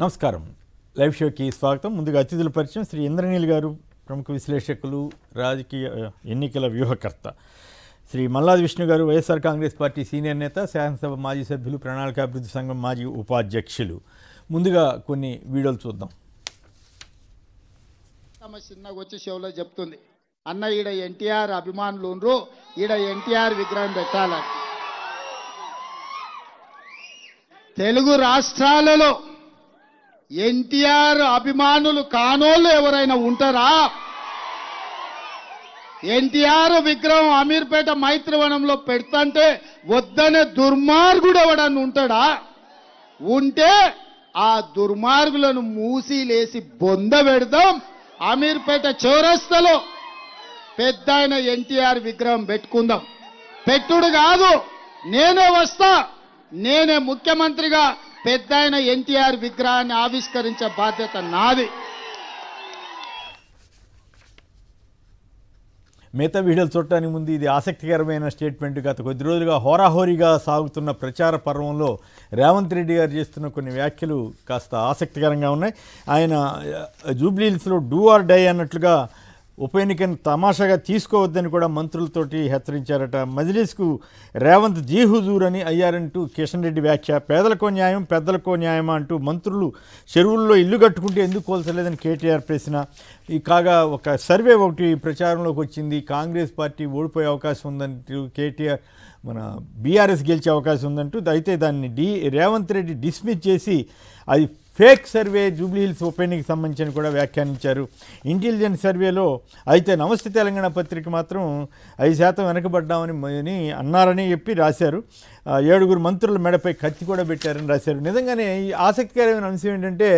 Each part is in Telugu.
నమస్కారం. లైవ్ షోకి స్వాగతం. ముందుగా అతిథుల పరిచయం. శ్రీ ఇంద్రనీల్ గారు, ప్రముఖ విశ్లేషకులు, రాజకీయ ఎన్నికల వ్యూహకర్త. శ్రీ మల్లాది విష్ణు గారు, వైఎస్ఆర్ కాంగ్రెస్ పార్టీ సీనియర్ నేత, శాసనసభ మాజీ సభ్యులు, ప్రణాళికాభివృద్ధి సంఘం మాజీ ఉపాధ్యక్షులు. ముందుగా కొన్ని వీడియోలు చూద్దాం. చిన్నగా వచ్చి షోలో చెప్తుంది, అన్న ఈడ ఎన్టీఆర్ అభిమానులు ఉండ్రు, ఈడ ఎన్టీఆర్ విగ్రహం పెట్టాలని. తెలుగు రాష్ట్రాలలో ఎన్టీఆర్ అభిమానులు కానోళ్ళు ఎవరైనా ఉంటారా? ఎన్టీఆర్ విగ్రహం అమీర్పేట మైత్రివనంలో పెడతంటే వద్దనే దుర్మార్గుడు ఎవడన్నా ఉంటాడా? ఉంటే ఆ దుర్మార్గులను మూసిలేసి బొంద పెడదాం. అమీర్పేట చౌరస్తలో పెద్ద ఆయన ఎన్టీఆర్ విగ్రహం పెట్టుకుందాం. పెట్టుడు కాదు, నేనే వస్తా, నేనే ముఖ్యమంత్రిగా పెద్ద ఆయన ఎన్టీఆర్ విగ్రహాన్ని ఆవిష్కరించే బాధ్యత నాది. మిగతా వీడియోలు చూడటానికి ముందు ఇది ఆసక్తికరమైన స్టేట్మెంట్. గత కొద్ది రోజులుగా హోరాహోరీగా సాగుతున్న ప్రచార పర్వంలో రేవంత్ రెడ్డి గారు చేస్తున్న కొన్ని వ్యాఖ్యలు కాస్త ఆసక్తికరంగా ఉన్నాయి. ఆయన జూబ్లీహిల్స్లో డూ ఆర్ డై అన్నట్లుగా ఉప ఎన్నికను తమాషాగా తీసుకోవద్దని కూడా మంత్రులతోటి హెచ్చరించారట. మజ్లిస్కు రేవంత్ జీ హుజూర్ అని అయ్యారంటూ కిషన్ రెడ్డి వ్యాఖ్య. పేదలకో న్యాయం పెద్దలకో న్యాయమా అంటూ మంత్రులు చెరువుల్లో ఇల్లు కట్టుకుంటే ఎందుకు కోల్చలేదని కేటీఆర్ ప్రశ్న. ఈ కాగా ఒక సర్వే ఒకటి ప్రచారంలోకి వచ్చింది. కాంగ్రెస్ పార్టీ ఓడిపోయే అవకాశం ఉందంటూ, కేటీఆర్ బీఆర్ఎస్ గెలిచే అవకాశం ఉందంటూ. అయితే దాన్ని రేవంత్ రెడ్డి డిస్మిస్ చేసి అది ఫేక్ సర్వే జూబ్లీహిల్స్ ఉప ఎన్నికకి సంబంధించి కూడా వ్యాఖ్యానించారు. ఇంటెలిజెన్స్ సర్వేలో అయితే నమస్తే తెలంగాణ పత్రిక మాత్రం 5% వెనకబడ్డామని అన్నారని చెప్పి రాశారు. 7 మంత్రుల మెడపై కత్తి కూడా పెట్టారని రాశారు. నిజంగానే ఈ ఆసక్తికరమైన అంశం ఏంటంటే,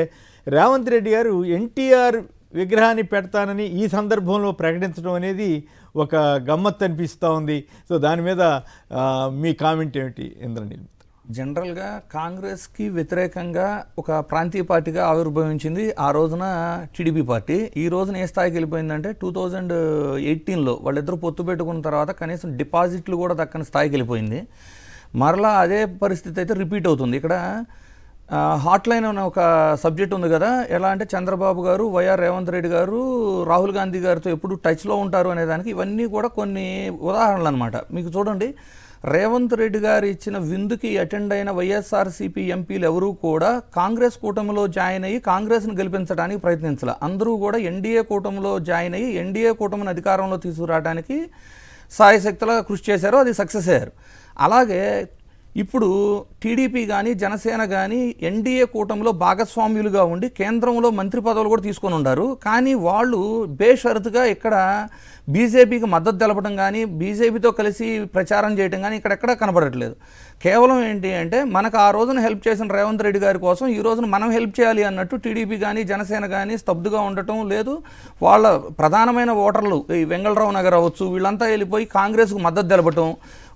రేవంత్ రెడ్డి గారు ఎన్టీఆర్ విగ్రహాన్ని పెడతానని ఈ సందర్భంలో ప్రకటించడం అనేది ఒక గమ్మత్తు అనిపిస్తూ ఉంది. సో దాని మీద మీ కామెంట్ ఏమిటి ఇంద్రనీల్? జనరల్గా కాంగ్రెస్కి వ్యతిరేకంగా ఒక ప్రాంతీయ పార్టీగా ఆవిర్భవించింది ఆ రోజున టీడీపీ పార్టీ. ఈ రోజున ఏ స్థాయికి వెళ్ళిపోయిందంటే 2018లో వాళ్ళిద్దరూ పొత్తు పెట్టుకున్న తర్వాత కనీసం డిపాజిట్లు కూడా దక్కని స్థాయికి వెళ్ళిపోయింది. మరలా అదే పరిస్థితి అయితే రిపీట్ అవుతుంది. ఇక్కడ హాట్ లైన్ అనే ఒక సబ్జెక్ట్ ఉంది కదా, ఎలా అంటే చంద్రబాబు గారు, వైఆర్ రేవంత్ రెడ్డి గారు రాహుల్ గాంధీ గారితో ఎప్పుడు టచ్లో ఉంటారు అనేదానికి ఇవన్నీ కూడా కొన్ని ఉదాహరణలు అనమాట. మీకు చూడండి, రేవంత్ రెడ్డి గారు ఇచ్చిన విందుకి అటెండ్ అయిన వైఎస్ఆర్సీపీ ఎంపీలు ఎవరూ కూడా కాంగ్రెస్ కూటమిలో జాయిన్ అయ్యి కాంగ్రెస్ను గెలిపించడానికి ప్రయత్నించాలి. అందరూ కూడా ఎన్డీఏ కూటమిలో జాయిన్ అయ్యి ఎన్డీఏ కూటమిని అధికారంలో తీసుకురావడానికి సాయశక్తులా కృషి చేశారు, అది సక్సెస్ అయ్యారు. అలాగే ఇప్పుడు టీడీపీ కానీ జనసేన కానీ ఎన్డీఏ కూటమిలో భాగస్వామ్యులుగా ఉండి కేంద్రంలో మంత్రి పదవులు కూడా తీసుకొని ఉన్నారు. కానీ వాళ్ళు బేషరతుగా ఇక్కడ బీజేపీకి మద్దతు తెలపడం కానీ బీజేపీతో కలిసి ప్రచారం చేయడం కానీ ఇక్కడెక్కడా కనబడట్లేదు. కేవలం ఏంటి అంటే, మనకు ఆ రోజున హెల్ప్ చేసిన రేవంత్ రెడ్డి గారి కోసం ఈ రోజున మనం హెల్ప్ చేయాలి అన్నట్టు టీడీపీ కానీ జనసేన కానీ స్తబ్దుగా ఉండటం లేదు. వాళ్ళ ప్రధానమైన ఓటర్లు ఈ వెంగళరావు నగర్ అవ్వచ్చు, వీళ్ళంతా వెళ్ళిపోయి కాంగ్రెస్కు మద్దతు తెలపటం,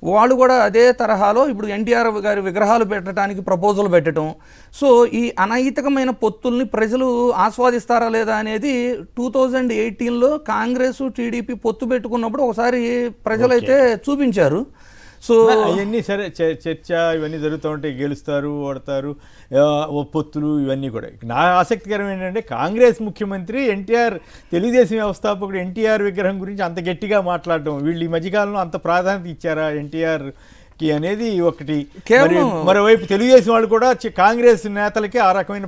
వాళ్ళు కూడా అదే తరహాలో ఇప్పుడు ఎన్టీఆర్ గారి విగ్రహాలు పెట్టడానికి ప్రపోజల్ పెట్టడం. సో ఈ అనైతికమైన పొత్తుల్ని ప్రజలు ఆస్వాదిస్తారా లేదా అనేది 2018లో కాంగ్రెస్ టీడీపీ పొత్తు పెట్టుకున్నప్పుడు ఒకసారి ప్రజలైతే చూపించారు. సో అవన్నీ సరే, చర్చ ఇవన్నీ జరుగుతూ ఉంటాయి, గెలుస్తారు, ఓడతారు, పొత్తులు ఇవన్నీ కూడా. నా ఆసక్తికరం ఏంటంటే, కాంగ్రెస్ ముఖ్యమంత్రి ఎన్టీఆర్, తెలుగుదేశం వ్యవస్థాపకుడు ఎన్టీఆర్ విగ్రహం గురించి అంత గట్టిగా మాట్లాడటం, వీళ్ళు ఈ మధ్యకాలంలో అంత ప్రాధాన్యత ఇచ్చారా ఎన్టీఆర్కి అనేది ఒకటి. మరోవైపు తెలుగుదేశం వాళ్ళు కూడా కాంగ్రెస్ నేతలకి ఆ రకమైన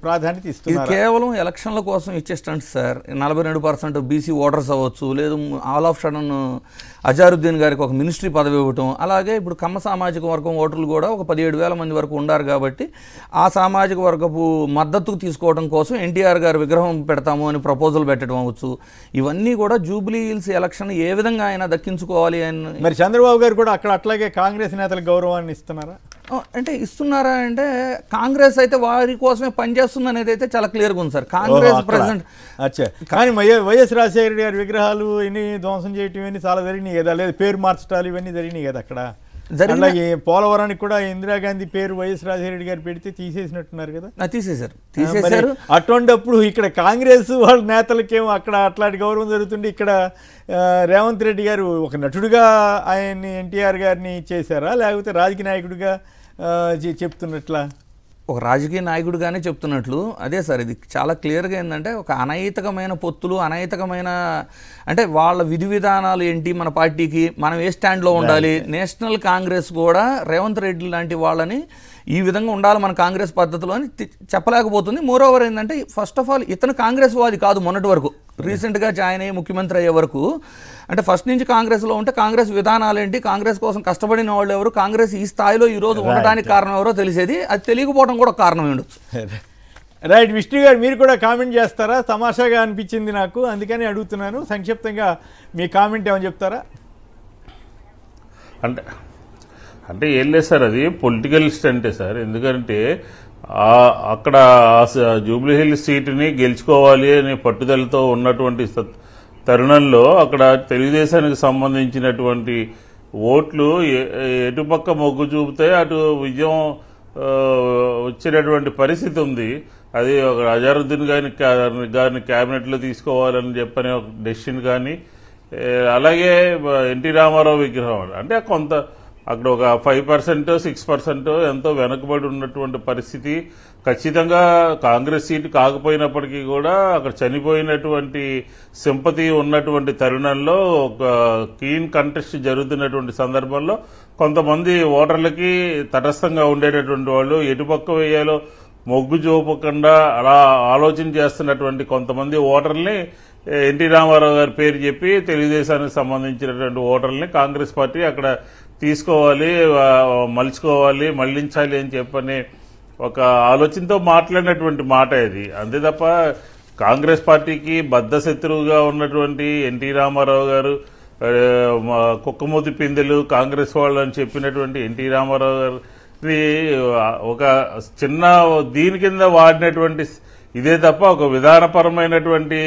ప్రాధాన్యత ఇస్తున్నారు. కేవలం ఎలక్షన్ల కోసం ఇచ్చే స్టంట్స్ సార్. 42% బీసీ ఓటర్స్ అవ్వచ్చు, లేదు ఆల్ ఆఫ్ సడన్ అజారుద్దీన్ గారికి ఒక మినిస్ట్రీ పదవి ఇవ్వటం, అలాగే ఇప్పుడు కమ్మ సామాజిక వర్గం ఓటర్లు కూడా ఒక 17,000 మంది వరకు ఉన్నారు కాబట్టి ఆ సామాజిక వర్గపు మద్దతు తీసుకోవడం కోసం ఎన్టీఆర్ గారి విగ్రహం పెడతాము అని ప్రపోజల్ పెట్టడం అవ్వచ్చు. ఇవన్నీ కూడా జూబ్లీ హిల్స్ ఎలక్షన్ ఏ విధంగా అయినా దక్కించుకోవాలి అని. మరి చంద్రబాబు గారు కూడా అక్కడ అట్లాగే కాంగ్రెస్ నేతలకు గౌరవాన్ని ఇస్తున్నారా? అంటే ఇస్తున్నారా అంటే, కాంగ్రెస్ అయితే వారి కోసమే పనిచేస్తుంది అనేది అయితే చాలా క్లియర్గా ఉంది సార్. కాంగ్రెస్ ప్రెసిడెంట్ కానీ వైఎస్ రాజశేఖర గారి విగ్రహాలు ఇన్ని ధ్వంసం చేయటం ఇవన్నీ చాలా జరిగినాయి కదా, లేదా పేరు మార్చడాలు ఇవన్నీ జరిగినాయి కదా అక్కడ. అలాగే పోలవరానికి కూడా ఇందిరాగాంధీ పేరు వైఎస్ రాజశేఖర గారు పెడితే తీసేసినట్టున్నారు కదా. తీసేశారు. అటువంటిప్పుడు ఇక్కడ కాంగ్రెస్ వాళ్ళ నేతలకేమో అక్కడ అట్లాంటి గౌరవం జరుగుతుంది. ఇక్కడ రేవంత్ రెడ్డి గారు ఒక నటుడుగా ఆయన్ని ఎన్టీఆర్ గారిని చేశారా, లేకపోతే రాజకీయ నాయకుడిగా చెప్తున్నట్లా? ఒక రాజకీయ నాయకుడిగానే చెప్తున్నట్లు అదే సార్, ఇది చాలా క్లియర్గా ఏంటంటే ఒక అనైతికమైన పొత్తులు, అనైతికమైన అంటే వాళ్ళ విధి విధానాలు ఏంటి, మన పార్టీకి మనం ఏ స్టాండ్లో ఉండాలి. నేషనల్ కాంగ్రెస్ కూడా రేవంత్ రెడ్డి లాంటి వాళ్ళని ఈ విధంగా ఉండాలి మన కాంగ్రెస్ పద్ధతిలో అని చెప్పలేకపోతుంది. మోరోవర్ ఏంటంటే ఫస్ట్ ఆఫ్ ఆల్ ఇతను కాంగ్రెస్ వాది కాదు మొన్నటి వరకు, రీసెంట్గా జాయిన్ అయ్యి ముఖ్యమంత్రి అయ్యే వరకు. అంటే ఫస్ట్ నుంచి కాంగ్రెస్లో ఉంటే కాంగ్రెస్ విధానాలు ఏంటి, కాంగ్రెస్ కోసం కష్టపడిన వాళ్ళు ఎవరు, కాంగ్రెస్ ఈ స్థాయిలో ఈరోజు ఉండడానికి కారణం ఎవరో తెలిసేది, అది తెలియకపోవడం కూడా కారణం ఉండొచ్చు. రైట్. విష్ణు గారు మీరు కూడా కామెంట్ చేస్తారా? తమాషాగా అనిపించింది నాకు, అందుకని అడుగుతున్నాను. సంక్షిప్తంగా మీ కామెంట్ ఏమని చెప్తారా? అంటే ఏం లేదు సార్, అది పొలిటికల్ స్టంటే సార్. ఎందుకంటే అక్కడ జూబ్లీ హిల్స్ సీటుని గెలుచుకోవాలి అనే పట్టుదలతో ఉన్నటువంటి తరుణంలో అక్కడ తెలుగుదేశానికి సంబంధించినటువంటి ఓట్లు ఎటుపక్క మొగ్గు చూపితే అటు విజయం వచ్చినటువంటి పరిస్థితి ఉంది. అది ఒక అజారుద్దీన్ గారిని క్యాబినెట్లో తీసుకోవాలని చెప్పని ఒక డెసిషన్ కానీ, అలాగే ఎన్టీ రామారావు విగ్రహం అంటే కొంత అక్కడ ఒక 5% 6% ఎంతో వెనకబడి ఉన్నటువంటి పరిస్థితి. ఖచ్చితంగా కాంగ్రెస్ సీటు కాకపోయినప్పటికీ కూడా అక్కడ చనిపోయినటువంటి సింపతి ఉన్నటువంటి తరుణంలో ఒక క్లీన్ కంటెస్ట్ జరుగుతున్నటువంటి సందర్భంలో కొంతమంది ఓటర్లకి తటస్థంగా ఉండేటటువంటి వాళ్ళు ఎటుపక్క వేయాలో మొగ్గు చూపకుండా అలా ఆలోచన చేస్తున్నటువంటి కొంతమంది ఓటర్లని ఎన్టీ రామారావు గారి పేరు చెప్పి తెలుగుదేశానికి సంబంధించినటువంటి ఓటర్లని కాంగ్రెస్ పార్టీ అక్కడ తీసుకోవాలి, మళ్లించాలి అని చెప్పని ఒక ఆలోచనతో మాట్లాడినటువంటి మాట ఇది. అంతే తప్ప కాంగ్రెస్ పార్టీకి బద్ధశత్రువుగా ఉన్నటువంటి ఎన్టీ రామారావు గారు కుక్కమూతి పిందెలు కాంగ్రెస్ వాళ్ళు అని చెప్పినటువంటి ఎన్టీ రామారావు గారు ఒక చిన్న దీని కింద వాడినటువంటి ఇదే తప్ప ఒక విధానపరమైనటువంటి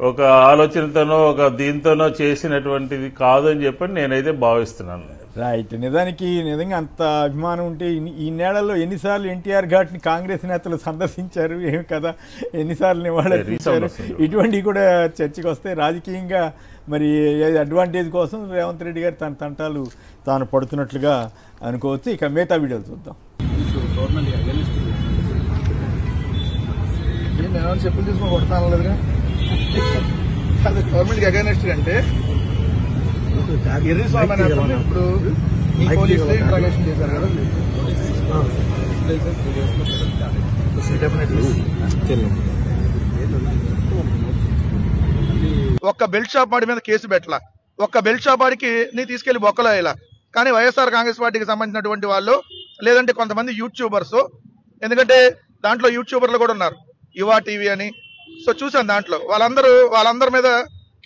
ఒక ఆలోచనతోనో ఒక దీంతోనో చేసినటువంటిది కాదని చెప్పని నేనైతే భావిస్తున్నాను. రైట్. నిజంగా అంత అభిమానం ఉంటే ఈ నేలలో ఎన్నిసార్లు ఎన్టీఆర్ ఘాట్ని కాంగ్రెస్ నేతలు సందర్శించారు, ఏమి కదా, ఎన్నిసార్లు నివాళులర్పించారు, ఇటువంటివి కూడా చర్చకు వస్తాయి. రాజకీయంగా మరి అడ్వాంటేజ్ కోసం రేవంత్ రెడ్డి గారు తన తంటాలు తాను పడుతున్నట్లుగా అనుకోవచ్చు. ఇక మిగతా వీడియోలు చూద్దాం. చెప్పులు తీసుకుని కొడతాను లేదుగా, అది గవర్నమెంట్కి అగైనెస్ట్ అంటే ఎర్రి స్వామి ఇప్పుడు ఈ పోలీసులు ఇంట్రాగేషన్ చేశారు కదా, ఒక్క బెల్ట్ షాప్ వాడి మీద కేసు పెట్టలా, ఒక్క బెల్ట్ షాప్ వాడికి నీ తీసుకెళ్లి బొక్కలో ఇలా. కానీ వైఎస్ఆర్ కాంగ్రెస్ పార్టీకి సంబంధించినటువంటి వాళ్ళు లేదంటే కొంతమంది యూట్యూబర్స్, ఎందుకంటే దాంట్లో యూట్యూబర్లు కూడా ఉన్నారు, యువా టీవీ అని, సో చూసాను దాంట్లో వాళ్ళందరి మీద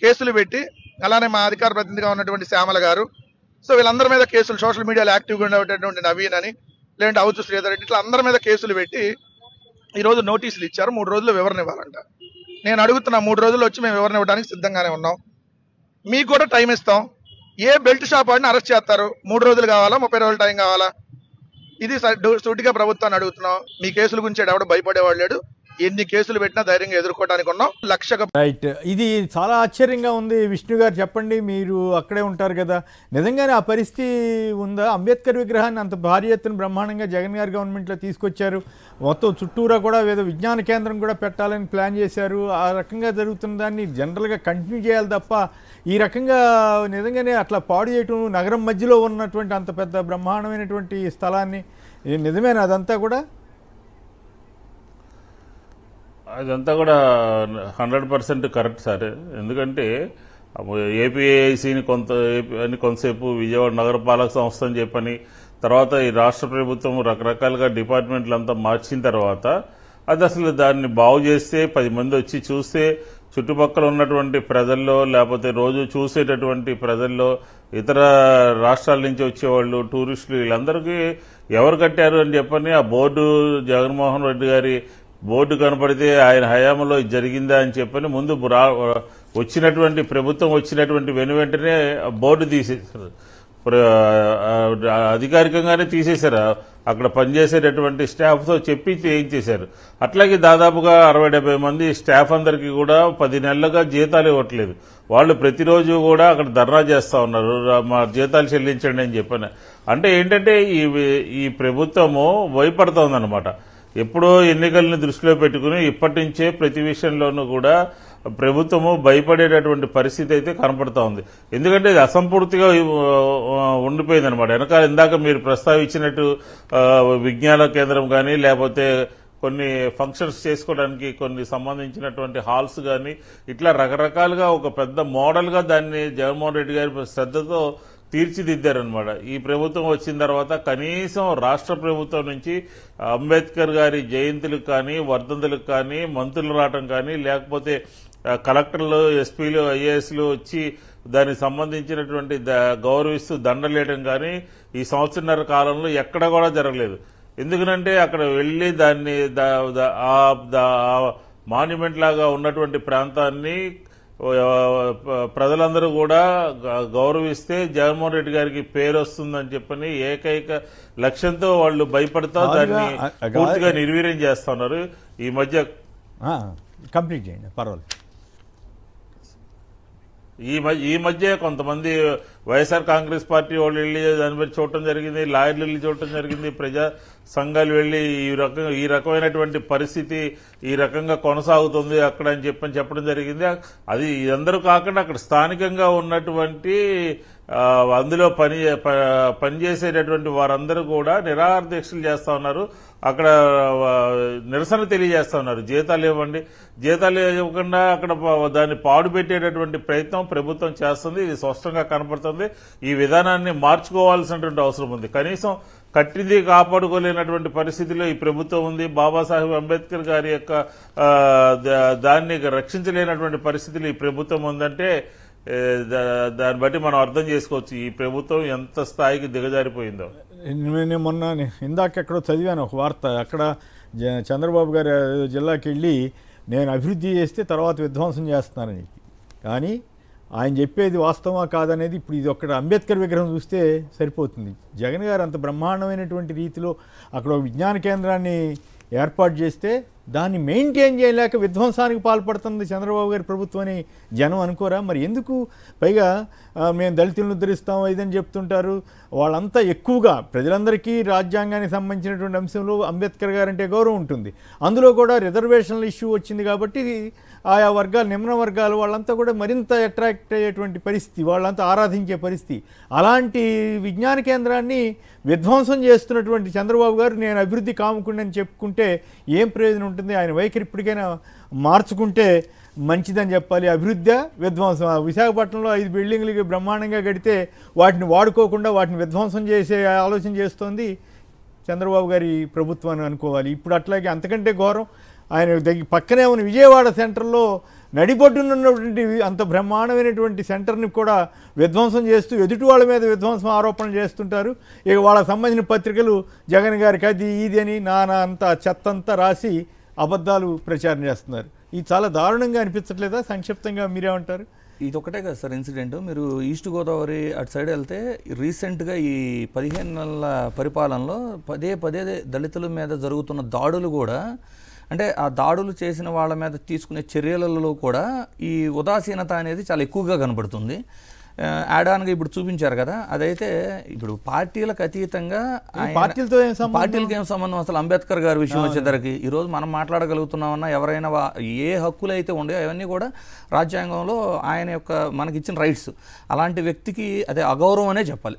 కేసులు పెట్టి, అలానే మా అధికార ప్రతినిధిగా ఉన్నటువంటి శ్యామల గారు, సో వీళ్ళందరి మీద కేసులు, సోషల్ మీడియాలో యాక్టివ్గా ఉండేటటువంటి నవీన్ అని, లేదంటే అవుతు శ్రీధర్ రెడ్డి, ఇట్లా అందరి మీద కేసులు పెట్టి ఈరోజు నోటీసులు ఇచ్చారు. 3 రోజుల్లో వివరణ ఇవ్వాలంట. నేను అడుగుతున్నా, 3 రోజుల్లో వచ్చి మేము వివరణ ఇవ్వడానికి సిద్ధంగానే ఉన్నాం, మీకు కూడా టైం ఇస్తాం. ఏ బెల్ట్ షాప్ వాడిని అరెస్ట్ చేస్తారు? 3 రోజులు కావాలా, 30 రోజులు టైం కావాలా? ఇది సూటిగా ప్రభుత్వాన్ని అడుగుతున్నాం. మీ కేసుల గురించి ఎవడు భయపడేవాడు లేడు, ఎన్ని కేసులు పెట్టినా ధైర్యంగా ఎదుర్కోవడానికి ఉన్నాం. రైట్. ఇది చాలా ఆశ్చర్యంగా ఉంది. విష్ణు గారు చెప్పండి, మీరు అక్కడే ఉంటారు కదా, నిజంగానే ఆ పరిస్థితి ఉందా? అంబేద్కర్ విగ్రహాన్ని అంత భారీ ఎత్తున బ్రహ్మాండంగా జగన్ గారి గవర్నమెంట్లో తీసుకొచ్చారు, మొత్తం చుట్టూరా కూడా ఏదో విజ్ఞాన కేంద్రం కూడా పెట్టాలని ప్లాన్ చేశారు. ఆ రకంగా జరుగుతున్న దాన్ని జనరల్గా కంటిన్యూ చేయాలి తప్ప ఈ రకంగా నిజంగానే అట్లా పాడు చేయటం, నగరం మధ్యలో ఉన్నటువంటి అంత పెద్ద బ్రహ్మాండమైనటువంటి స్థలాన్ని, నిజమేనా అదంతా కూడా? అదంతా కూడా 100% కరెక్ట్ సార్. ఎందుకంటే ఏపీఐసిని కొంతసేపు విజయవాడ నగరపాలక సంస్థ అని చెప్పని, తర్వాత ఈ రాష్ట్ర ప్రభుత్వం రకరకాలుగా డిపార్ట్మెంట్లంతా మార్చిన తర్వాత అది అసలు దాన్ని బాగు చేస్తే 10 మంది వచ్చి చూస్తే చుట్టుపక్కల ఉన్నటువంటి ప్రజల్లో, లేకపోతే రోజు చూసేటటువంటి ప్రజల్లో, ఇతర రాష్ట్రాల నుంచి వచ్చేవాళ్ళు, టూరిస్టులు, వీళ్ళందరికీ ఎవరు కట్టారు అని చెప్పని ఆ బోర్డు, జగన్మోహన్ రెడ్డి గారి బోర్డు కనపడితే ఆయన హయాంలో జరిగిందా అని చెప్పని ముందు వచ్చినటువంటి ప్రభుత్వం వచ్చినటువంటి వెంటనే బోర్డు తీసేశారు, అధికారికంగానే తీసేశారు. అక్కడ పనిచేసేటటువంటి స్టాఫ్తో చెప్పి చేయించేశారు. అట్లాగే దాదాపుగా 60-70 మంది స్టాఫ్ అందరికీ కూడా 10 నెలలుగా జీతాలు ఇవ్వట్లేదు. వాళ్ళు ప్రతిరోజు కూడా అక్కడ ధర్నా చేస్తా ఉన్నారు, మా జీతాలు చెల్లించండి అని చెప్పని. అంటే ఏంటంటే ఈ ప్రభుత్వము భయపడుతోందన్నమాట. ఎప్పుడో ఎన్నికల్ని దృష్టిలో పెట్టుకుని ఇప్పటి నుంచే ప్రతి విషయంలోనూ కూడా ప్రభుత్వము భయపడేటటువంటి పరిస్థితి అయితే కనపడతా ఉంది. ఎందుకంటే ఇది అసంపూర్తిగా ఉండిపోయింది అనమాట. వెనకాల ఇందాక మీరు ప్రస్తావించినట్టు విజ్ఞాన కేంద్రం కానీ, లేకపోతే కొన్ని ఫంక్షన్స్ చేసుకోవడానికి కొన్ని సంబంధించినటువంటి హాల్స్ కానీ, ఇట్లా రకరకాలుగా ఒక పెద్ద మోడల్గా దాన్ని జగన్మోహన్ రెడ్డి గారి శ్రద్ధతో తీర్చిదిద్దారనమాట. ఈ ప్రభుత్వం వచ్చిన తర్వాత కనీసం రాష్ట్ర ప్రభుత్వం నుంచి అంబేద్కర్ గారి జయంతులకు కానీ, వర్ధంతులకు కానీ మంత్రులు రావటం కానీ, లేకపోతే కలెక్టర్లు, ఎస్పీలు, ఐఏఎస్లు వచ్చి దానికి సంబంధించినటువంటి గౌరవిస్తూ దండలేయడం కానీ ఈ సంవత్సరన్నర కాలంలో ఎక్కడ కూడా జరగలేదు. ఎందుకనంటే అక్కడ వెళ్లి దాన్ని మాన్యుమెంట్ లాగా ఉన్నటువంటి ప్రాంతాన్ని ప్రజలందరూ కూడా గౌరవిస్తే జగన్మోహన్ రెడ్డి గారికి పేరు వస్తుందని చెప్పని ఏకైక లక్ష్యంతో వాళ్ళు భయపడతా దాన్ని పూర్తిగా నిర్వీర్యం చేస్తా ఉన్నారు. ఈ మధ్య కంప్లీట్ చేయండి పర్వాలేదు. ఈ మధ్య కొంతమంది వైఎస్ఆర్ కాంగ్రెస్ పార్టీ వాళ్ళు వెళ్లి దాని మీద చూడటం జరిగింది, లాయర్లు వెళ్లి చూడటం జరిగింది, ప్రజా సంఘాలు వెళ్లి ఈ రకమైనటువంటి పరిస్థితి ఈ రకంగా కొనసాగుతుంది అక్కడ అని చెప్పడం జరిగింది. అది అందరూ కాకుండా అక్కడ స్థానికంగా ఉన్నటువంటి అందులో పనిచేసేటటువంటి వారందరూ కూడా నిరాహార దీక్షలు చేస్తా ఉన్నారు. అక్కడ నిరసన తెలియజేస్తా ఉన్నారు. జీతాలు ఇవ్వండి, జీతాలు ఇవ్వకుండా అక్కడ దాన్ని పాడుపెట్టేటటువంటి ప్రయత్నం ప్రభుత్వం చేస్తుంది. ఇది స్పష్టంగా కనపడుతుంది. ఈ విధానాన్ని మార్చుకోవాల్సినటువంటి అవసరం ఉంది. కనీసం కట్టింది కాపాడుకోలేనటువంటి పరిస్థితిలో ఈ ప్రభుత్వం ఉంది. బాబాసాహెబ్ అంబేద్కర్ గారి యొక్క దాన్ని రక్షించలేనటువంటి పరిస్థితిలో ఈ ప్రభుత్వం ఉందంటే దాన్ని బట్టి మనం అర్థం చేసుకోవచ్చు ఈ ప్రభుత్వం ఎంత స్థాయికి దిగజారిపోయిందో. నేను మొన్న ఇందాక ఎక్కడో చదివాను ఒక వార్త. అక్కడ చంద్రబాబు గారు జిల్లాకి వెళ్ళి నేను అభివృద్ధి చేస్తే తర్వాత విధ్వంసం చేస్తున్నానని చెప్పి, కానీ ఆయన చెప్పేది వాస్తవమా కాదనేది ఇప్పుడు ఇది ఒక్కడ అంబేద్కర్ విగ్రహం చూస్తే సరిపోతుంది. జగన్ గారు అంత బ్రహ్మాండమైనటువంటి రీతిలో అక్కడ విజ్ఞాన కేంద్రాన్ని ఏర్పాటు చేస్తే దాన్ని మెయింటైన్ చేయలేక విధ్వంసానికి పాల్పడుతుంది చంద్రబాబు గారి ప్రభుత్వం అని జనం అనుకోరా? మరి ఎందుకు? పైగా మేము దళితులను ఉద్ధరిస్తాం ఇదని చెప్తుంటారు. వాళ్ళంతా ఎక్కువగా ప్రజలందరికీ రాజ్యాంగానికి సంబంధించినటువంటి అంశంలో అంబేద్కర్ గారంటే గౌరవం ఉంటుంది. అందులో కూడా రిజర్వేషన్ల ఇష్యూ వచ్చింది కాబట్టి ఆయా వర్గాలు, నిమ్న వర్గాలు వాళ్ళంతా కూడా మరింత అట్రాక్ట్ అయ్యేటువంటి పరిస్థితి, వాళ్ళంతా ఆరాధించే పరిస్థితి. అలాంటి విజ్ఞాన కేంద్రాన్ని విధ్వంసం చేస్తున్నటువంటి చంద్రబాబు గారు నేను అభివృద్ధి కాముకుండని చెప్పుకుంటే ఏం ప్రయోజనం ఉంటుంది? ఆయన వైఖరి ఇప్పటికైనా మార్చుకుంటే మంచిదని చెప్పాలి. అభివృద్ధి విధ్వంసం. విశాఖపట్నంలో 5 బిల్డింగ్లకి బ్రహ్మాండంగా కడితే వాటిని వాడుకోకుండా వాటిని విధ్వంసం చేసే ఆలోచన చేస్తోంది చంద్రబాబు గారి ప్రభుత్వం అని అనుకోవాలి. ఇప్పుడు అట్లాగే అంతకంటే ఘోరం. ఆయన పక్కనే ఉన్న విజయవాడ సెంటర్లో నడిబొడ్డునున్నటువంటి అంత బ్రహ్మాండమైనటువంటి సెంటర్ని కూడా విధ్వంసం చేస్తూ ఎదుటి వాళ్ళ మీద విధ్వంసం ఆరోపణలు చేస్తుంటారు. ఇక వాళ్ళకి సంబంధించిన పత్రికలు జగన్ గారికి అది ఇది అని నానా అంతా చెత్తంతా రాసి అబద్ధాలు ప్రచారం చేస్తున్నారు. ఇది చాలా దారుణంగా అనిపించట్లేదా? సంక్షిప్తంగా మీరేమంటారు? ఇది ఒకటే కదా సార్ ఇన్సిడెంట్. మీరు ఈస్ట్ గోదావరి అటు సైడ్ వెళ్తే రీసెంట్గా ఈ 15 నెలల పరిపాలనలో పదే దళితుల మీద జరుగుతున్న దాడులు కూడా, అంటే ఆ దాడులు చేసిన వాళ్ళ మీద తీసుకునే చర్యలలో కూడా ఈ ఉదాసీనత అనేది చాలా ఎక్కువగా కనబడుతుంది. యాడాన్గా ఇప్పుడు చూపించారు కదా, అదైతే ఇప్పుడు పార్టీలకు అతీతంగా పార్టీలకి ఏం సంబంధం అసలు అంబేద్కర్ గారి విషయం వచ్చేసరికి ఈరోజు మనం మాట్లాడగలుగుతున్నామన్నా ఎవరైనా ఏ హక్కులు అయితే ఉండేవో అవన్నీ కూడా రాజ్యాంగంలో ఆయన యొక్క మనకిచ్చిన రైట్స్. అలాంటి వ్యక్తికి అదే అగౌరవం అనే చెప్పాలి.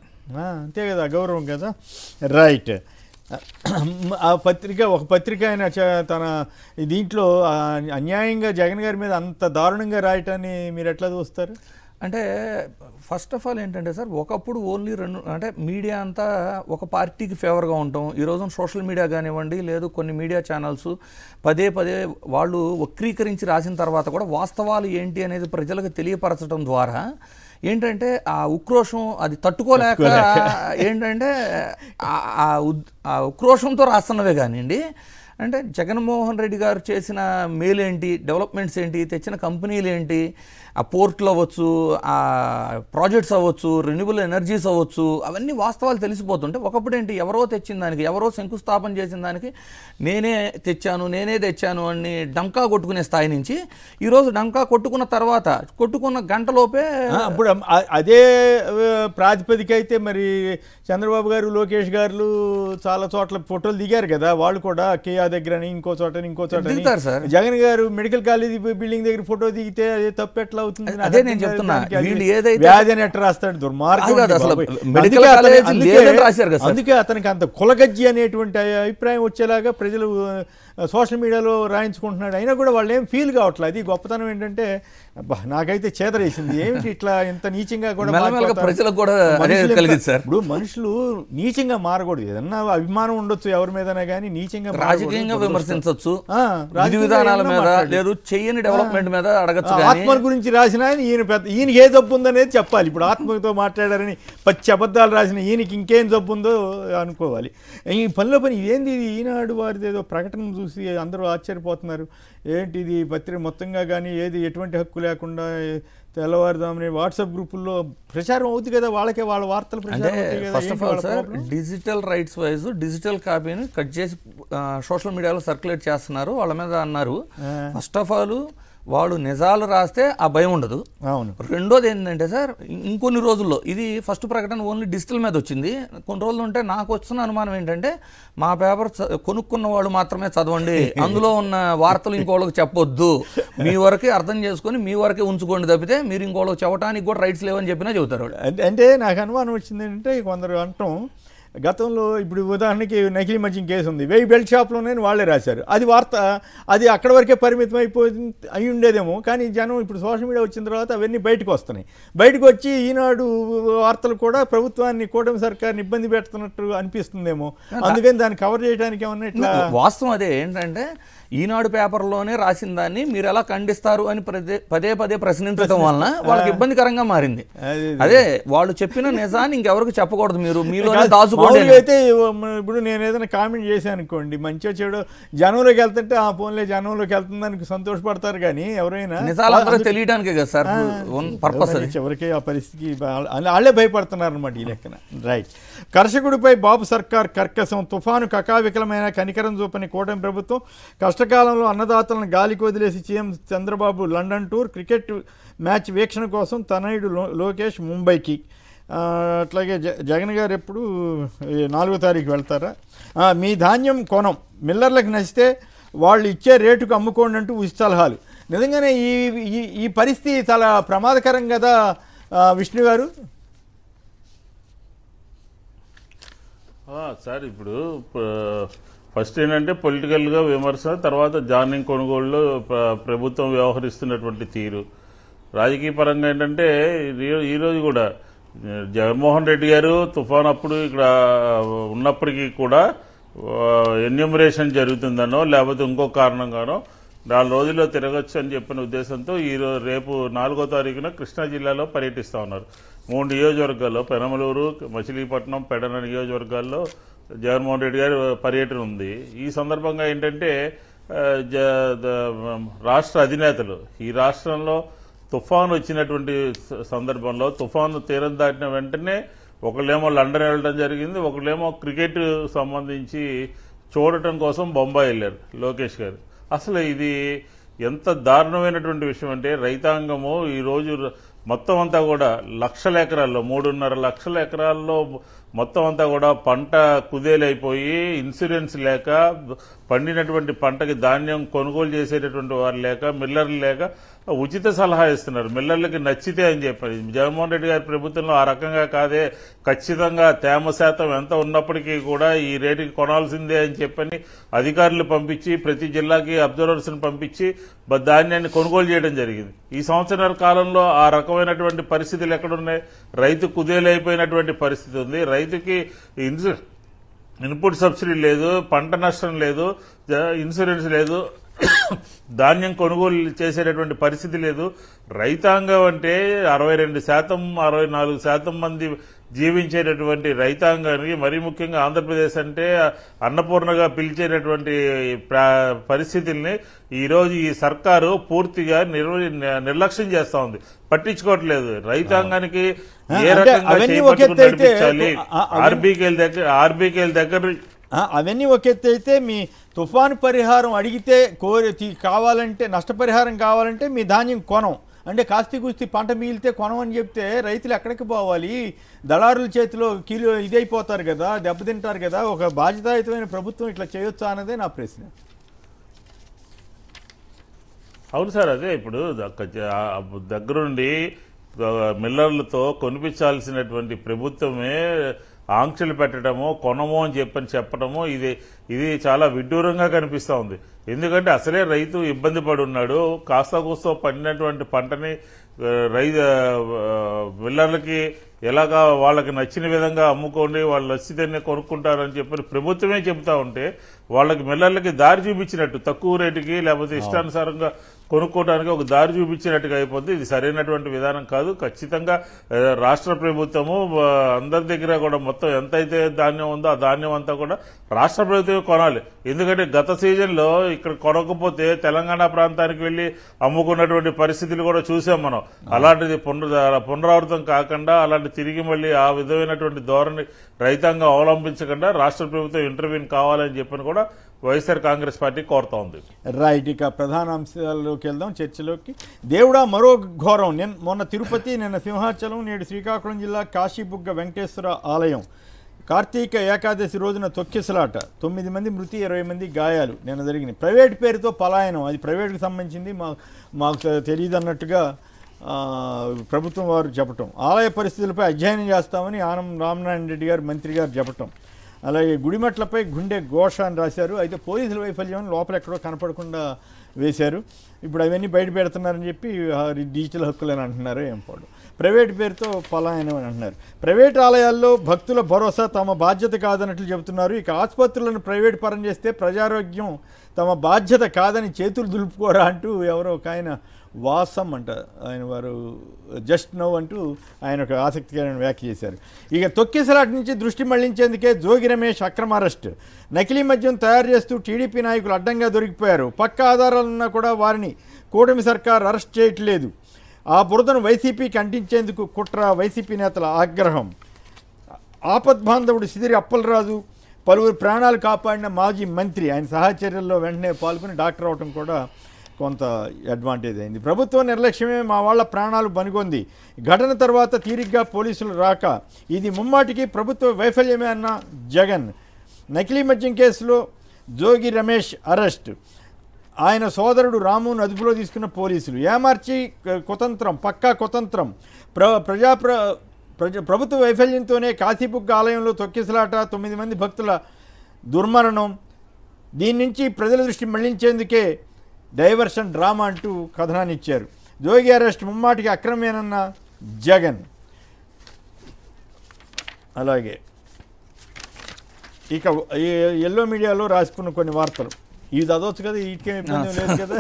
అంతే కదా, అగౌరవం కదా. రైట్. ఆ పత్రిక ఒక పత్రిక ఆయన తన దీంట్లో అన్యాయంగా జగన్ గారి మీద అంత దారుణంగా రాయటాన్ని మీరు ఎట్లా చూస్తారు? అంటే ఫస్ట్ ఆఫ్ ఆల్ ఏంటంటే సార్, ఒకప్పుడు ఓన్లీ అంటే మీడియా అంతా ఒక పార్టీకి ఫేవర్గా ఉంటాం. ఈరోజు సోషల్ మీడియా కానివ్వండి, లేదు కొన్ని మీడియా ఛానల్స్ పదే వాళ్ళు వక్రీకరించి రాసిన తర్వాత కూడా వాస్తవాలు ఏంటి అనేది ప్రజలకు తెలియపరచడం ద్వారా ఏంటంటే ఆ ఉక్రోషం అది తట్టుకోలేక ఏంటంటే ఆ ఉక్రోషంతో రాస్తున్నవే కానివ్వండి. అంటే జగన్మోహన్ రెడ్డి గారు చేసిన మేలేంటి, డెవలప్మెంట్స్ ఏంటి, తెచ్చిన కంపెనీలు ఏంటి, ఆ పోర్ట్లు అవ్వచ్చు, ఆ ప్రాజెక్ట్స్ అవ్వచ్చు, రెన్యూబుల్ ఎనర్జీస్ అవ్వచ్చు, అవన్నీ వాస్తవాలు తెలిసిపోతుంటే ఒకప్పుడు ఏంటి ఎవరో తెచ్చిన దానికి, ఎవరో శంకుస్థాపన చేసిన దానికి నేనే తెచ్చాను అని డంకా కొట్టుకునే స్థాయి నుంచి ఈరోజు డంకా కొట్టుకున్న తర్వాత కొట్టుకున్న గంటలోపే అప్పుడు అదే ప్రాతిపదిక అయితే మరి చంద్రబాబు గారు, లోకేష్ గారు చాలా చోట్ల ఫోటోలు దిగారు కదా, వాళ్ళు కూడా కేఆర్ దగ్గర ఇంకో చోట ఇంకో చోట దిగుతారు సార్. జగన్ గారు మెడికల్ కాలేజీ బిల్డింగ్ దగ్గర ఫోటో దిగితే అదే తప్పు ఎట్లా అవుతుంది? అదే నేను చెప్తున్నా, వీళ్ళు ఏదైతే వ్యాధి అని ఎట్లా రాస్తాడు, దుర్మార్గం. మెడికల్ కాలేజ్ లేదని రాశారు కదా. అందుకే అతనికి అంత కులగజ్జి అనేటువంటి అభిప్రాయం వచ్చేలాగా ప్రజలు సోషల్ మీడియాలో రాయించుకుంటున్నాడు. అయినా కూడా వాళ్ళు ఏం ఫీల్ కావట్లేదు. అది గొప్పతనం ఏంటంటే నాకైతే చేదరేసింది, ఏమిటి ఇట్లా ఇంత నీచంగా కూడా ప్రజలకు కూడా కలిగింది సార్. ఇప్పుడు మనుషులు నీచంగా మారకూడదు. ఏదన్నా అభిమానం ఉండొచ్చు ఎవరి మీదైనా కానీ నీచంగా రాజకీయంగా విమర్శించవచ్చు, విధి విధానాల మీద లేదు, చెయ్యని డెవలప్మెంట్ మీద అడగచ్చు. ఆత్మ గురించి రాసిన ఈయనకి ఏ జబ్బు ఉందనేది చెప్పాలి. ఇప్పుడు ఆత్మతో మాట్లాడారని పచ్చి అబద్ధాలు రాసిన ఈయనకి ఇంకేం జబ్బు ఉందో అనుకోవాలి. ఈ పనిలో పని ఏంది ఈనాడు వారిది ఏదో ప్రకటన చూసి అందరూ ఆశ్చర్యపోతున్నారు. ఏంటిది పత్రిక మొత్తంగా కానీ ఏది ఎటువంటి హక్కు లేకుండా తెల్లవారుదామని వాట్సాప్ గ్రూపుల్లో ప్రచారం అవుతుంది కదా, వాళ్ళకే వాళ్ళ వార్తలు ప్రచారం అవుతాయి కదా. First of all sir, digital rights wise digital కాపీని కట్ చేసి సోషల్ మీడియాలో సర్క్యులేట్ చేస్తున్నారు. వాళ్ళ మీద అన్నారు. ఫస్ట్ ఆఫ్ ఆల్ వాళ్ళు నిజాలు రాస్తే ఆ భయం ఉండదు. అవును. రెండోది ఏంటంటే సార్, ఇంకొన్ని రోజుల్లో ఇది ఫస్ట్ ప్రకటన ఓన్లీ డిజిటల్ మీద వచ్చింది. కొన్ని రోజులు ఉంటే నాకు వస్తున్న అనుమానం ఏంటంటే మా పేపర్ కొనుక్కున్న వాళ్ళు మాత్రమే చదవండి, అందులో ఉన్న వార్తలు ఇంకోళ్ళకి చెప్పొద్దు, మీ వరకే అర్థం చేసుకొని మీ వరకే ఉంచుకోండి తప్పితే మీరు ఇంకోళ్ళకి చెప్పడానికి కూడా రైట్స్ లేవని చెప్పినా చెబుతారు. అంటే నాకు అనుమానం వచ్చింది ఏంటంటే కొందరు అంటాం గతంలో ఇప్పుడు ఉదాహరణకి నకిలీ మద్యం కేసు ఉంది, 1000 బెల్ట్ షాప్లోనే వాళ్ళే రాశారు. అది వార్త, అది అక్కడ వరకే పరిమితం అయి ఉండేదేమో. కానీ జనం ఇప్పుడు సోషల్ మీడియా వచ్చిన తర్వాత అవన్నీ బయటకు వస్తున్నాయి. బయటకు వచ్చి ఈనాడు వార్తలు కూడా ప్రభుత్వాన్ని, కూటమి సర్కార్ని ఇబ్బంది పెడుతున్నట్టు అనిపిస్తుందేమో. అందుకని దాన్ని కవర్ చేయడానికి ఏమన్నా ఇట్లా వాస్తవం అదే ఏంటంటే ఈనాడు పేపర్లోనే రాసిన దాన్ని మీరు ఎలా ఖండిస్తారు అని పదే పదే ప్రశ్నించడం వలన వాళ్ళకి ఇబ్బందికరంగా మారింది. అదే వాళ్ళు చెప్పిన నిజాన్ని ఇంకెవరికి చెప్పకూడదు, మీరు మీలోనే దాచుకోండి. అయితే ఇప్పుడు నేను ఏదైనా కామెంట్ చేశాను అనుకోండి, మంచిగా చెడు జనంలోకి వెళ్తుంటే ఆ ఫోన్లే జనంలోకి వెళ్తుందానికి సంతోషపడతారు. కానీ ఎవరైనా నిజాలందరూ తెలియడానికే కదా సార్ పర్పస్. చివరికి ఆ పరిస్థితికి వాళ్ళే భయపడుతున్నారు అనమాట ఈ లెక్కన. రైట్. కర్షకుడిపై బాబు సర్కార్ కర్కశం, తుఫాను కకావికలమైన కనికరం చూపని కూటమి ప్రభుత్వం. కష్టకాలంలో అన్నదాతలను గాలికి వదిలేసి CM Chandrababu London tour. Cricket match వీక్షణ కోసం తనయుడు లోకేష్ ముంబైకి. అట్లాగే జగన్ గారు ఎప్పుడు 4వ తారీఖు వెళ్తారా? మీ ధాన్యం కొనం, మిల్లర్లకు నచ్చితే వాళ్ళు ఇచ్చే రేటుకు అమ్ముకోండి అంటూ ఉచిత సలహాలు. నిజంగానే ఈ పరిస్థితి చాలా ప్రమాదకరం కదా విష్ణు గారు. సార్ ఇప్పుడు ఫస్ట్ ఏంటంటే పొలిటికల్గా విమర్శ, తర్వాత ధాన్యం కొనుగోలులో ప్రభుత్వం వ్యవహరిస్తున్నటువంటి తీరు. రాజకీయ పరంగా ఏంటంటే ఈరోజు కూడా జగన్మోహన్ రెడ్డి గారు తుఫాన్ అప్పుడు ఇక్కడ ఉన్నప్పటికీ కూడా ఎన్యూమరేషన్ జరుగుతుందనో లేకపోతే ఇంకో కారణంగానో 4 రోజుల్లో తిరగచ్చు అని చెప్పిన ఉద్దేశంతో రేపు 4వ తారీఖున కృష్ణా జిల్లాలో పర్యటిస్తూ ఉన్నారు. 3 నియోజకవర్గాల్లో పెనమలూరు, మచిలీపట్నం, పెడన నియోజకవర్గాల్లో జగన్మోహన్ రెడ్డి గారి పర్యటన ఉంది. ఈ సందర్భంగా ఏంటంటే రాష్ట్ర అధినేతలు ఈ రాష్ట్రంలో తుఫాను వచ్చినటువంటి సందర్భంలో తుఫాను తీరం దాటిన వెంటనే ఒకళ్ళేమో లండన్ వెళ్ళడం జరిగింది, ఒకళ్ళేమో క్రికెట్ సంబంధించి చూడటం కోసం బొంబాయి వెళ్ళారు లోకేష్ గారు. అసలు ఇది ఎంత దారుణమైనటువంటి విషయం అంటే రైతాంగము ఈరోజు మొత్తం అంతా కూడా లక్షల ఎకరాల్లో 3.5 లక్షల ఎకరాల్లో మొత్తం అంతా కూడా పంట కుదేలైపోయి ఇన్సూరెన్స్ లేక పండినటువంటి పంటకి ధాన్యం కొనుగోలు చేసేటటువంటి వారు లేక మిల్లర్లు లేక ఉచిత సలహా ఇస్తున్నారు. మిల్లర్లకి నచ్చితే అని చెప్పారు. జగన్మోహన్ రెడ్డి గారి ప్రభుత్వంలో ఆ రకంగా కాదే, ఖచ్చితంగా తేమ శాతం ఎంత ఉన్నప్పటికీ కూడా ఈ రేటుకి కొనాల్సిందే అని చెప్పని అధికారులు పంపించి ప్రతి జిల్లాకి అబ్జర్వర్స్ని పంపించి ధాన్యాన్ని కొనుగోలు చేయడం జరిగింది. ఈ సంవత్సరాల కాలంలో ఆ రకమైనటువంటి పరిస్థితులు ఎక్కడున్నాయి? రైతు కుదేలైపోయినటువంటి పరిస్థితి ఉంది. రైతుకి ఇన్పుట్ సబ్సిడీ లేదు, పంట నష్టం లేదు, ఇన్సూరెన్స్ లేదు, ధాన్యం కొనుగోలు చేసేటటువంటి పరిస్థితి లేదు. రైతాంగం అంటే 62%, 64% మంది జీవించేటటువంటి రైతాంగానికి, మరీ ముఖ్యంగా ఆంధ్రప్రదేశ్ అంటే అన్నపూర్ణగా పిలిచేటటువంటి పరిస్థితుల్ని ఈరోజు ఈ సర్కారు పూర్తిగా నిర్లక్ష్యం చేస్తా ఉంది, పట్టించుకోవట్లేదు. రైతాంగానికి ఏ రకంగా చేపట్టుకుని నడిపించాలి, ఆర్బీకేల దగ్గర అవన్నీ ఒక ఎత్తు అయితే మీ తుఫాను పరిహారం అడిగితే కావాలంటే నష్టపరిహారం కావాలంటే మీ ధాన్యం కొనం అంటే కాస్తి కుస్తి పంట మిగిలితే కొనమని చెప్తే రైతులు ఎక్కడికి పోవాలి? దళారుల చేతిలో ఇదైపోతారు కదా, దెబ్బతింటారు కదా. ఒక బాధ్యతాయుతమైన ప్రభుత్వం ఇట్లా చేయొచ్చా అన్నదే నా ప్రశ్న. అవును సార్, అదే ఇప్పుడు దగ్గరుండి మిల్లర్లతో కొనిపించాల్సినటువంటి ప్రభుత్వమే ఆంక్షలు పెట్టడము, కొనము అని చెప్పడము ఇది చాలా విడ్డూరంగా కనిపిస్తూ ఉంది. ఎందుకంటే అసలే రైతు ఇబ్బంది పడి ఉన్నాడు. కాస్త కూస్తో పడినటువంటి పంటని మిల్లర్లకి ఎలాగా వాళ్ళకి నచ్చిన విధంగా అమ్ముకోండి, వాళ్ళు నచ్చితేనే కొనుక్కుంటారని చెప్పి ప్రభుత్వమే చెబుతా ఉంటే వాళ్ళకి మిల్లర్లకి దారి చూపించినట్టు, తక్కువ రేటుకి లేకపోతే ఇష్టానుసారంగా కొనుక్కోవడానికి ఒక దారి చూపించినట్టుగా అయిపోద్ది. ఇది సరైనటువంటి విధానం కాదు. ఖచ్చితంగా రాష్ట్ర ప్రభుత్వము అందరి దగ్గర కూడా మొత్తం ఎంతైతే ధాన్యం ఉందో ఆ ధాన్యం అంతా కూడా రాష్ట్ర ప్రభుత్వమే కొనాలి. ఎందుకంటే గత సీజన్లో ఇక్కడ కొనకపోతే తెలంగాణ ప్రాంతానికి వెళ్లి అమ్ముకున్నటువంటి పరిస్థితులు కూడా చూసాం మనం. అలాంటిది పునరావృతం కాకుండా, అలాంటి తిరిగి మళ్ళీ ఆ విధమైనటువంటి ధోరణి రైతాంగం అవలంబించకుండా రాష్ట్ర ప్రభుత్వం ఇంటర్వ్యూన్ కావాలని చెప్పని కూడా వైఎస్ఆర్ కాంగ్రెస్ పార్టీ కోరుతా ఉంది. రైట్, ఇక ప్రధాన అంశాల్లోకి వెళ్దాం, చర్చలోకి. దేవుడా మరో ఘోరం. మొన్న తిరుపతి, నిన్న సింహాచలం, నేడు శ్రీకాకుళం జిల్లా కాశీబుగ్గ వెంకటేశ్వర ఆలయం. కార్తీక ఏకాదశి రోజున తొక్కిసలాట, 9 మంది మృతి, 20 మంది గాయాలు నిన్న జరిగింది. ప్రైవేట్ పేరుతో పలాయనం, అది ప్రైవేట్కి సంబంధించింది, మాకు తెలియదు అన్నట్టుగా ప్రభుత్వం వారు చెప్పటం. ఆలయ పరిస్థితులపై అధ్యయనం చేస్తామని ఆనం రామనారాయణ రెడ్డి గారు, మంత్రి గారు చెప్పటం. అలాగే గుడిమెట్లపై గుండె ఘోష అని రాశారు. అయితే పోలీసుల వైఫల్యం లోపల ఎక్కడో కనపడకుండా వేశారు. ఇప్పుడు అవన్నీ బయట పెడుతున్నారని చెప్పి డిజిటల్ హక్కులని అంటున్నారు. ఏం పాడు ప్రైవేట్ పేరుతో పలాయనం అని అంటున్నారు. ప్రైవేట్ ఆలయాల్లో భక్తుల భరోసా తమ బాధ్యత కాదన్నట్లు చెబుతున్నారు. ఇక ఆసుపత్రులను ప్రైవేట్ పరం చేస్తే ప్రజారోగ్యం తమ బాధ్యత కాదని చేతులు దులుపుకోరా అంటూ ఎవరో ఒక ఆయన వాసం అంట, ఆయన వారు జస్ట్ నో అంటూ ఆయన ఒక ఆసక్తికరమైన వ్యాఖ్య చేశారు. ఇక తొక్కిసలాట నుంచి దృష్టి మళ్లించేందుకే జోగి రమేష్ అక్రమ అరెస్ట్. నకిలీ మద్యం తయారు చేస్తూ టీడీపీ నాయకులు అడ్డంగా దొరికిపోయారు. పక్కా ఆధారాలున్నా కూడా వారిని కూటమి సర్కార్ అరెస్ట్ చేయట్లేదు. ఆ బురదను వైసీపీకి అంటించేందుకు కుట్ర, వైసీపీ నేతల ఆగ్రహం. ఆపద్బాంధవుడు సిదిరి అప్పలరాజు పలువురు ప్రాణాలు కాపాడిన మాజీ మంత్రి, ఆయన సహచర్యల్లో వెంటనే పాల్గొని డాక్టర్ అవటం కూడా కొంత అడ్వాంటేజ్ అయింది. ప్రభుత్వ నిర్లక్ష్యమే మా వాళ్ళ ప్రాణాలు బనుగొంది. ఘటన తర్వాత తీరిగ్గా పోలీసులు రాక ఇది ముమ్మాటికి ప్రభుత్వ వైఫల్యమే అన్న జగన్. నకిలీ మద్యం కేసులో జోగి రమేష్ అరెస్ట్. ఆయన సోదరుడు రామును అదుపులో తీసుకున్న పోలీసులు. ఏమార్చి కుతంత్రం, పక్కా కుతంత్రం. ప్రభుత్వ వైఫల్యంతోనే కాశీబుగ్గ ఆలయంలో తొక్కిసలాట, 9 మంది భక్తుల దుర్మరణం. దీని నుంచి ప్రజల దృష్టి మళ్లించేందుకే డైవర్షన్ డ్రామా అంటూ కథనాన్ని ఇచ్చారు. జోగి అరెస్ట్ ముమ్మాటికి అక్రమేనన్న జగన్. అలాగే ఇక ఎల్లో మీడియాలో రాసుకున్న కొన్ని వార్తలు ఇవి చదవచ్చు కదా, వీటికేం ఇబ్బంది లేదు కదా.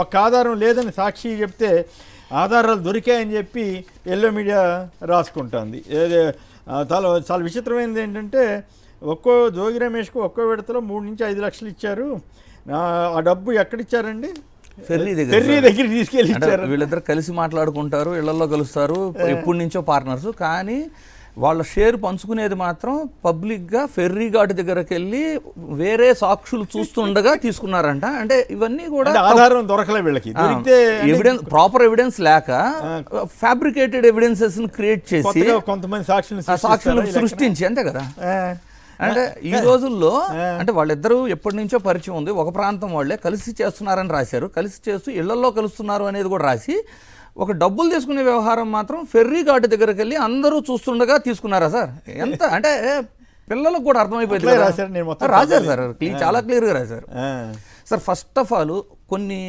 ఒక్క ఆధారం లేదని సాక్షి చెప్తే ఆధారాలు దొరికాయని చెప్పి ఎల్లో మీడియా రాసుకుంటుంది. చాలా విచిత్రమైనది ఏంటంటే ఒక్కో జోగి రమేష్కు ఒక్కో విడతలో 3 నుంచి 5 లక్షలు ఇచ్చారు. ఆ డబ్బు ఎక్కడిచ్చారండి? ఫెర్రీ దగ్గర తీసుకెళ్ళి ఇచ్చారు. వీళ్ళిద్దరు కలిసి మాట్లాడుకుంటారు, ఇళ్లలో కలుస్తారు, ఎప్పటి నుంచో పార్ట్నర్స్. కానీ వాళ్ళ షేర్ పంచుకునేది మాత్రం పబ్లిక్గా ఫెర్రీ ఘాట్ దగ్గరకు వెళ్ళి వేరే సాక్షులు చూస్తుండగా తీసుకున్నారంట. అంటే ఇవన్నీ కూడా ఆధారం దొరకలే వీళ్ళకి. ఎవిడెన్స్, ప్రాపర్ ఎవిడెన్స్ లేక ఫ్యాబ్రికేటెడ్ ఎవిడెన్సెస్ క్రియేట్ చేసి కొంతమంది సాక్షులు సృష్టించి, అంతే కదా. అంటే ఈ రోజుల్లో అంటే వాళ్ళిద్దరూ ఎప్పటి నుంచో పరిచయం ఉంది, ఒక ప్రాంతం వాళ్ళే, కలిసి చేస్తున్నారని రాశారు. కలిసి చేస్తూ ఇళ్లలో కలుస్తున్నారు అనేది కూడా రాసి ఒక డబ్బులు తీసుకునే వ్యవహారం మాత్రం ఫెర్రీ ఘాట్ దగ్గరికి వెళ్ళి అందరూ చూస్తుండగా తీసుకున్నారా సార్? ఎంత అంటే పిల్లలకు కూడా అర్థమైపోయింది. రాశారు సార్, చాలా క్లియర్గా రాశారు సార్. ఫస్ట్ ఆఫ్ ఆల్ కొన్ని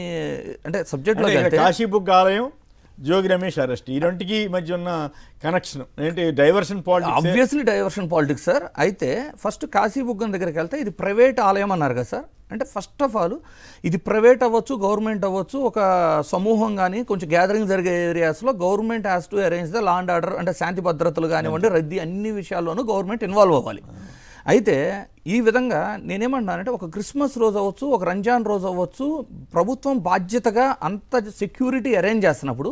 అంటే సబ్జెక్ట్లో కాశీబుగ్గ ఆలయం, జోగి రమేష్ అరెస్ట్, ఈ రెండుకి మధ్య ఉన్న కనెక్షన్ ఏంటి? Diversion politics. Obviously diversion politics sir. అయితే ఫస్ట్ కాశీబుగ్గం దగ్గరికి వెళ్తే ఇది ప్రైవేట్ ఆలయం అన్నారు కదా సార్. అంటే ఫస్ట్ ఆఫ్ ఆల్ ఇది ప్రైవేట్ అవ్వచ్చు, గవర్నమెంట్ అవ్వచ్చు, ఒక సమూహం కానీ కొంచెం గ్యాదరింగ్ జరిగే ఏరియాస్లో government has to arrange the law and order. అంటే శాంతి భద్రతలు కానివ్వండి, రద్దీ, అన్ని విషయాల్లోనూ గవర్నమెంట్ ఇన్వాల్వ్ అవ్వాలి. అయితే ఈ విధంగా నేనేమంటున్నానంటే ఒక క్రిస్మస్ రోజు అవ్వచ్చు, ఒక రంజాన్ రోజు అవ్వచ్చు, ప్రభుత్వం బాధ్యతగా అంత సెక్యూరిటీ అరేంజ్ చేస్తున్నప్పుడు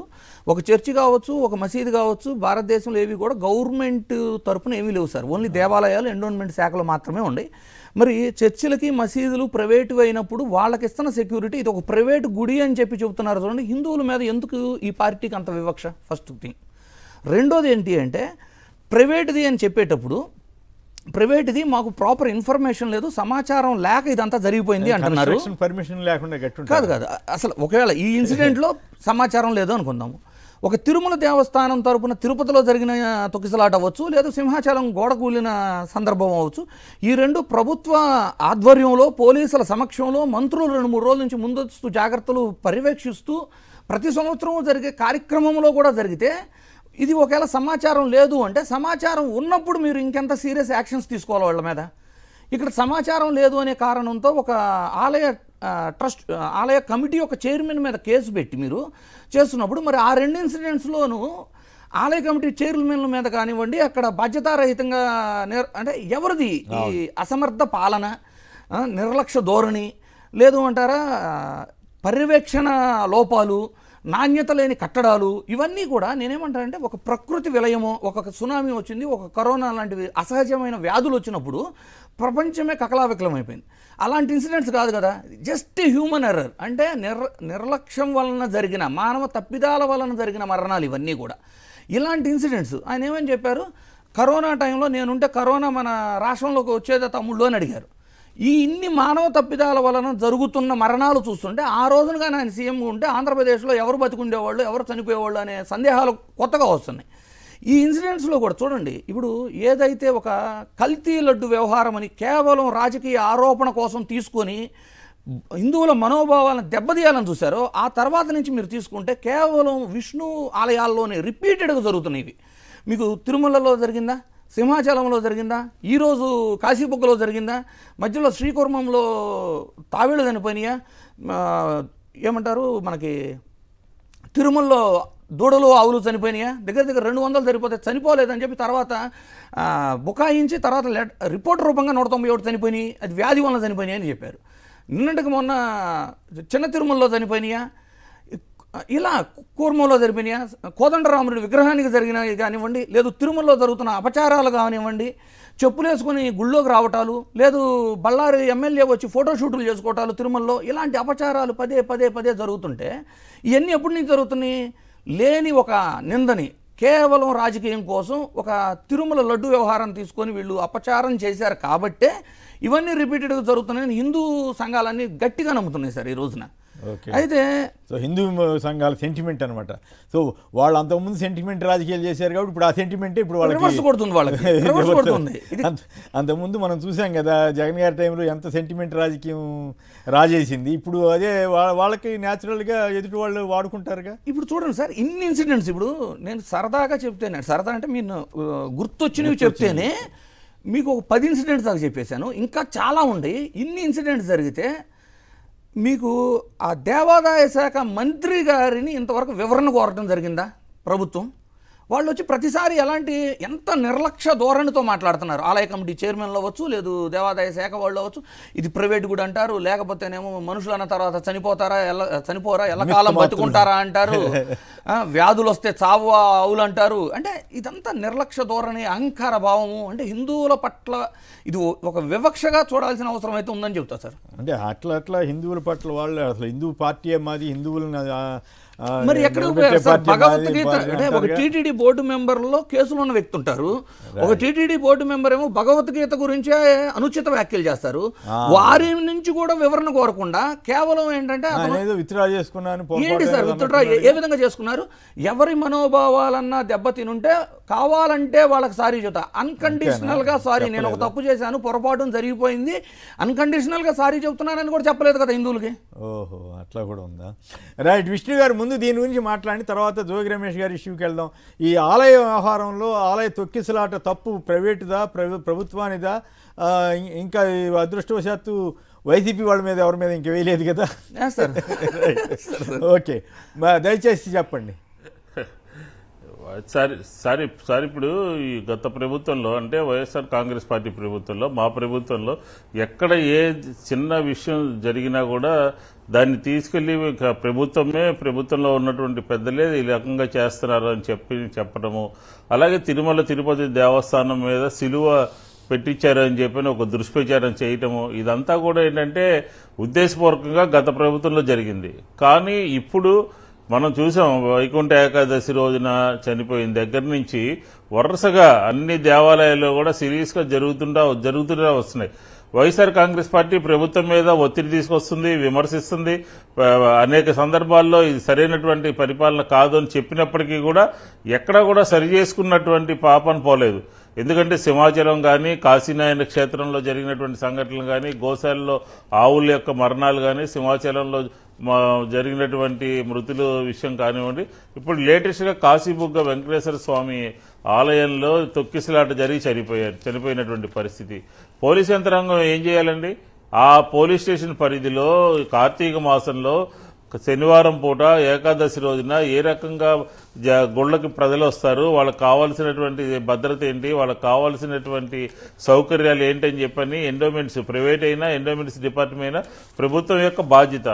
ఒక చర్చి కావచ్చు, ఒక మసీదు కావచ్చు, భారతదేశంలో ఏవి కూడా గవర్నమెంట్ తరపున ఏమీ లేవు సార్. ఓన్లీ దేవాలయాలు ఎండోన్మెంట్ శాఖలో మాత్రమే ఉన్నాయి. మరి చర్చిలకి, మసీదులు ప్రైవేటు అయినప్పుడు వాళ్ళకి ఇస్తున్న సెక్యూరిటీ ఇది ఒక ప్రైవేట్ గుడి అని చెప్పి చెబుతున్నారు చూడండి. హిందువుల మీద ఎందుకు ఈ పార్టీకి అంత వివక్ష? First thing. రెండోది ఏంటి అంటే ప్రైవేట్ది అని చెప్పేటప్పుడు ప్రైవేట్ది మాకు ప్రాపర్ ఇన్ఫర్మేషన్ లేదు, సమాచారం లేక ఇదంతా జరిగిపోయింది అంటున్నారు. పర్మిషన్ లేకుండా కాదు కాదు, అసలు ఒకవేళ ఈ ఇన్సిడెంట్లో సమాచారం లేదు అనుకుందాము, ఒక తిరుమల దేవస్థానం తరపున తిరుపతిలో జరిగిన తొక్కిసలాట అవ్వచ్చు, లేదా సింహాచలం గోడ కూలిన సందర్భం అవ్వచ్చు, ఈ రెండు ప్రభుత్వ ఆధ్వర్యంలో పోలీసుల సమక్షంలో మంత్రులు 2-3 రోజుల నుంచి ముందస్తు జాగ్రత్తలు పర్యవేక్షిస్తూ ప్రతి సంవత్సరం జరిగే కార్యక్రమంలో కూడా జరిగితే, ఇది ఒకవేళ సమాచారం లేదు అంటే సమాచారం ఉన్నప్పుడు మీరు ఇంకెంత సీరియస్ యాక్షన్స్ తీసుకోవాలి వాళ్ళ మీద. ఇక్కడ సమాచారం లేదు అనే కారణంతో ఒక ఆలయ కమిటీ ఒక చైర్మన్ మీద కేసు పెట్టి మీరు చేస్తున్నప్పుడు, మరి ఆ 2 ఇన్సిడెంట్స్లోనూ ఆలయ కమిటీ చైర్మన్ల మీద కానివ్వండి, అక్కడ బాధ్యతారహితంగా అంటే ఎవరిది ఈ అసమర్థ పాలన, నిర్లక్ష్య ధోరణి, లేదు అంటారా పర్యవేక్షణ లోపాలు, నాణ్యత లేని కట్టడాలు, ఇవన్నీ కూడా నేనేమంటానంటే ఒక ప్రకృతి విలయమో, ఒక సునామీ వచ్చింది, ఒక కరోనా లాంటివి అసహజమైన వ్యాధులు వచ్చినప్పుడు ప్రపంచమే కకలావికలమైపోయింది. అలాంటి ఇన్సిడెంట్స్ కాదు కదా, జస్ట్ హ్యూమన్ ఎర్రర్, అంటే నిర్లక్ష్యం వలన జరిగిన మానవ తప్పిదాల వలన జరిగిన మరణాలు ఇవన్నీ కూడా. ఇలాంటి ఇన్సిడెంట్స్ ఆయన ఏమని చెప్పారు, కరోనా టైంలో నేనుంటే కరోనా మన రాష్ట్రంలోకి వచ్చేదా తమ్ముళ్ళు అని అడిగారు. ఈ ఇన్ని మానవ తప్పిదాల వలన జరుగుతున్న మరణాలు చూస్తుంటే ఆ రోజునగా ఆయన సీఎంగా ఉంటే ఆంధ్రప్రదేశ్లో ఎవరు బతుకుండేవాళ్ళు, ఎవరు చనిపోయేవాళ్ళు అనే సందేహాలు కొత్తగా వస్తున్నాయి. ఈ ఇన్సిడెంట్స్లో కూడా చూడండి, ఇప్పుడు ఏదైతే ఒక కల్తీ లడ్డు వ్యవహారం అని కేవలం రాజకీయ ఆరోపణ కోసం తీసుకొని హిందువుల మనోభావాలను దెబ్బతీయాలని చూశారో, ఆ తర్వాత నుంచి మీరు తీసుకుంటే కేవలం విష్ణు ఆలయాల్లోనే రిపీటెడ్గా జరుగుతున్నాయి. మీకు తిరుమలలో జరిగిందా, సింహాచలంలో జరిగిందా, ఈరోజు కాశీబుగ్గలో జరిగిందా, మధ్యలో శ్రీకుర్మంలో తావేళ్ళు చనిపోయినాయా, ఏమంటారు మనకి తిరుమలలో దూడలు ఆవులు చనిపోయినాయా, దగ్గర 200 సరిపోతే చనిపోలేదని చెప్పి తర్వాత బుకాయించి తర్వాత రిపోర్ట్ రూపంగా 191 చనిపోయినాయి, అది వ్యాధి వలన చనిపోయినాయి అని చెప్పారు. నిన్నటికి మొన్న చిన్న తిరుమలలో చనిపోయినాయా, ఇలా కూర్మంలో జరిపినాయా, కోదండరాముడి విగ్రహానికి జరిగినవి కానివ్వండి, లేదు తిరుమలలో జరుగుతున్న అపచారాలు కానివ్వండి, చెప్పులు వేసుకొని గుళ్ళోకి రావటాలు, లేదు బళ్ళారి ఎమ్మెల్యే వచ్చి ఫోటోషూట్లు చేసుకోవటాలు తిరుమలలో, ఇలాంటి అపచారాలు పదే జరుగుతుంటే ఇవన్నీ ఎప్పటి నుంచి జరుగుతున్నాయి? లేని ఒక నిందని కేవలం రాజకీయం కోసం ఒక తిరుమల లడ్డు వ్యవహారం తీసుకొని వీళ్ళు అపచారం చేశారు కాబట్టే ఇవన్నీ రిపీటెడ్గా జరుగుతున్నాయని హిందూ సంఘాలన్నీ గట్టిగా నమ్ముతున్నాయి సార్ ఈ రోజున. అయితే సో హిందూ సంఘాల సెంటిమెంట్ అనమాట. సో వాళ్ళు అంతకుముందు సెంటిమెంట్ రాజకీయాలు చేశారు కాబట్టి ఇప్పుడు ఆ సెంటిమెంట్ ఇప్పుడు వాళ్ళకి కొడుతుంది అంతకుముందు మనం చూసాం కదా, జగన్ గారి టైంలో ఎంత సెంటిమెంట్ రాజకీయం రాజేసింది. ఇప్పుడు అదే వాళ్ళకి న్యాచురల్గా ఎదుటి వాళ్ళు వాడుకుంటారుగా. ఇప్పుడు చూడండి సార్, ఇన్ని ఇన్సిడెంట్స్ ఇప్పుడు నేను సరదాగా చెప్తేనే, సరదా అంటే మీరు గుర్తొచ్చినవి చెప్తేనే మీకు ఒక 10 ఇన్సిడెంట్స్ దాకా చెప్పేశాను, ఇంకా చాలా ఉన్నాయి. ఇన్ని ఇన్సిడెంట్స్ జరిగితే మీకు ఆ దేవాదాయ శాఖ మంత్రి గారిని ఇంతవరకు వివరణ కోరటం జరిగిందా ప్రభుత్వం? వాళ్ళు వచ్చి ప్రతిసారి ఎంత నిర్లక్ష్య ధోరణితో మాట్లాడుతున్నారు. ఆలయ కమిటీ చైర్మన్లు అవ్వచ్చు, లేదు దేవాదాయ శాఖ వాళ్ళు అవ్వచ్చు, ఇది ప్రైవేట్ కూడా అంటారు, లేకపోతేనేమో మనుషులు అన్న తర్వాత చనిపోరా ఎల్లకాలం బతుకుంటారా అంటారు, వ్యాధులు వస్తే చావు అవులు అంటారు. అంటే ఇదంతా నిర్లక్ష్య ధోరణి, అహంకార భావము, అంటే హిందువుల పట్ల ఇది ఒక వివక్షగా చూడాల్సిన అవసరం అయితే ఉందని చెప్తా సార్. అంటే అట్లా హిందువుల పట్ల వాళ్ళు అసలు హిందూ పార్టీ మాది, హిందువులను మరి ఎక్కడ భగవద్గీత అంటే ఒక టీటీడీ బోర్డు మెంబర్లో కేసులు ఉన్న వ్యక్తి ఉంటారు, ఒక టీటీడీ బోర్డు మెంబర్ ఏమో భగవద్గీత గురించే అనుచిత వ్యాఖ్యలు చేస్తారు. వారి నుంచి కూడా వివరణ కోరకుండా కేవలం ఏంటంటే ఏంటి సార్ విత్డ్రా ఏ విధంగా చేసుకున్నారు? ఎవరి మనోభావాలన్నా దెబ్బతినుంటే కావాలంటే వాళ్ళకి సారీ చెప్తా, అన్కండిషనల్ గా సారీ, నేను ఒక తప్పు చేశాను, పొరపాటు జరిగిపోయింది, అన్కండిషనల్ గా సారీ చెప్తున్నానని కూడా చెప్పలేదు కదా హిందువులకి. ఓహో, అట్లా కూడా ఉందా? రైట్, విష్ణు గారు ముందు దీని గురించి మాట్లాడి తర్వాత జోగి రమేష్ గారి ఇష్యూకి వెళ్దాం. ఈ ఆలయ వ్యవహారంలో ఆలయ తొక్కిసలాట తప్పు ప్రైవేటుదా ప్రభుత్వానిదా? ఇంకా అదృష్టవశాత్తు వైసీపీ వాళ్ళ మీద ఎవరి మీద ఇంకా వేయలేదు కదా. ఓకే, దయచేసి చెప్పండి సార్. ఇప్పుడు ఈ గత ప్రభుత్వంలో అంటే వైఎస్ఆర్ కాంగ్రెస్ పార్టీ ప్రభుత్వంలో, మా ప్రభుత్వంలో ఎక్కడ ఏ చిన్న విషయం జరిగినా కూడా దాన్ని తీసుకెళ్లి ప్రభుత్వంలో ఉన్నటువంటి పెద్దలే ఈ రకంగా చేస్తున్నారు అని చెప్పడము, అలాగే తిరుపతి దేవస్థానం మీద సిలువ పెట్టించారని చెప్పి ఒక దుష్ప్రచారం చేయటము, ఇదంతా కూడా ఏంటంటే ఉద్దేశపూర్వకంగా గత ప్రభుత్వంలో జరిగింది. కానీ ఇప్పుడు మనం చూసాం వైకుంఠ ఏకాదశి రోజున చనిపోయిన దగ్గర నుంచి వరుసగా అన్ని దేవాలయాల్లో కూడా సీరియస్గా జరుగుతుంటా వస్తున్నాయి. వైఎస్ఆర్ కాంగ్రెస్ పార్టీ ప్రభుత్వం మీద ఒత్తిడి తీసుకొస్తుంది, విమర్శిస్తుంది. అనేక సందర్భాల్లో ఇది సరైనటువంటి పరిపాలన కాదు అని చెప్పినప్పటికీ కూడా ఎక్కడా కూడా సరి చేసుకున్నటువంటి పాపన పోలేదు. ఎందుకంటే సింహాచలం కానీ, కాశీనారాయణ క్షేత్రంలో జరిగినటువంటి సంఘటనలు కానీ, గోశాలలో ఆవుల యొక్క మరణాలు కానీ, సింహాచలంలో జరిగినటువంటి మృతుల విషయం కానివ్వండి, ఇప్పుడు లేటెస్ట్గా కాశీబుగ్గ వెంకటేశ్వర స్వామి ఆలయంలో తొక్కిసలాట జరిగి చనిపోయినటువంటి పరిస్థితి. పోలీసు యంత్రాంగం ఏం చేయాలండి? ఆ పోలీస్ స్టేషన్ పరిధిలో కార్తీక మాసంలో శనివారం పూట ఏకాదశి రోజున ఏ రకంగా గుళ్ళకి ప్రజలు వస్తారు, వాళ్ళకి కావాల్సినటువంటి భద్రత ఏంటి, వాళ్ళకి కావాల్సినటువంటి సౌకర్యాలు ఏంటని చెప్పని ఎండోమెంట్స్, ప్రైవేట్ అయినా ఎండోమెంట్స్ డిపార్ట్మెంట్ అయినా ప్రభుత్వం యొక్క బాధ్యత.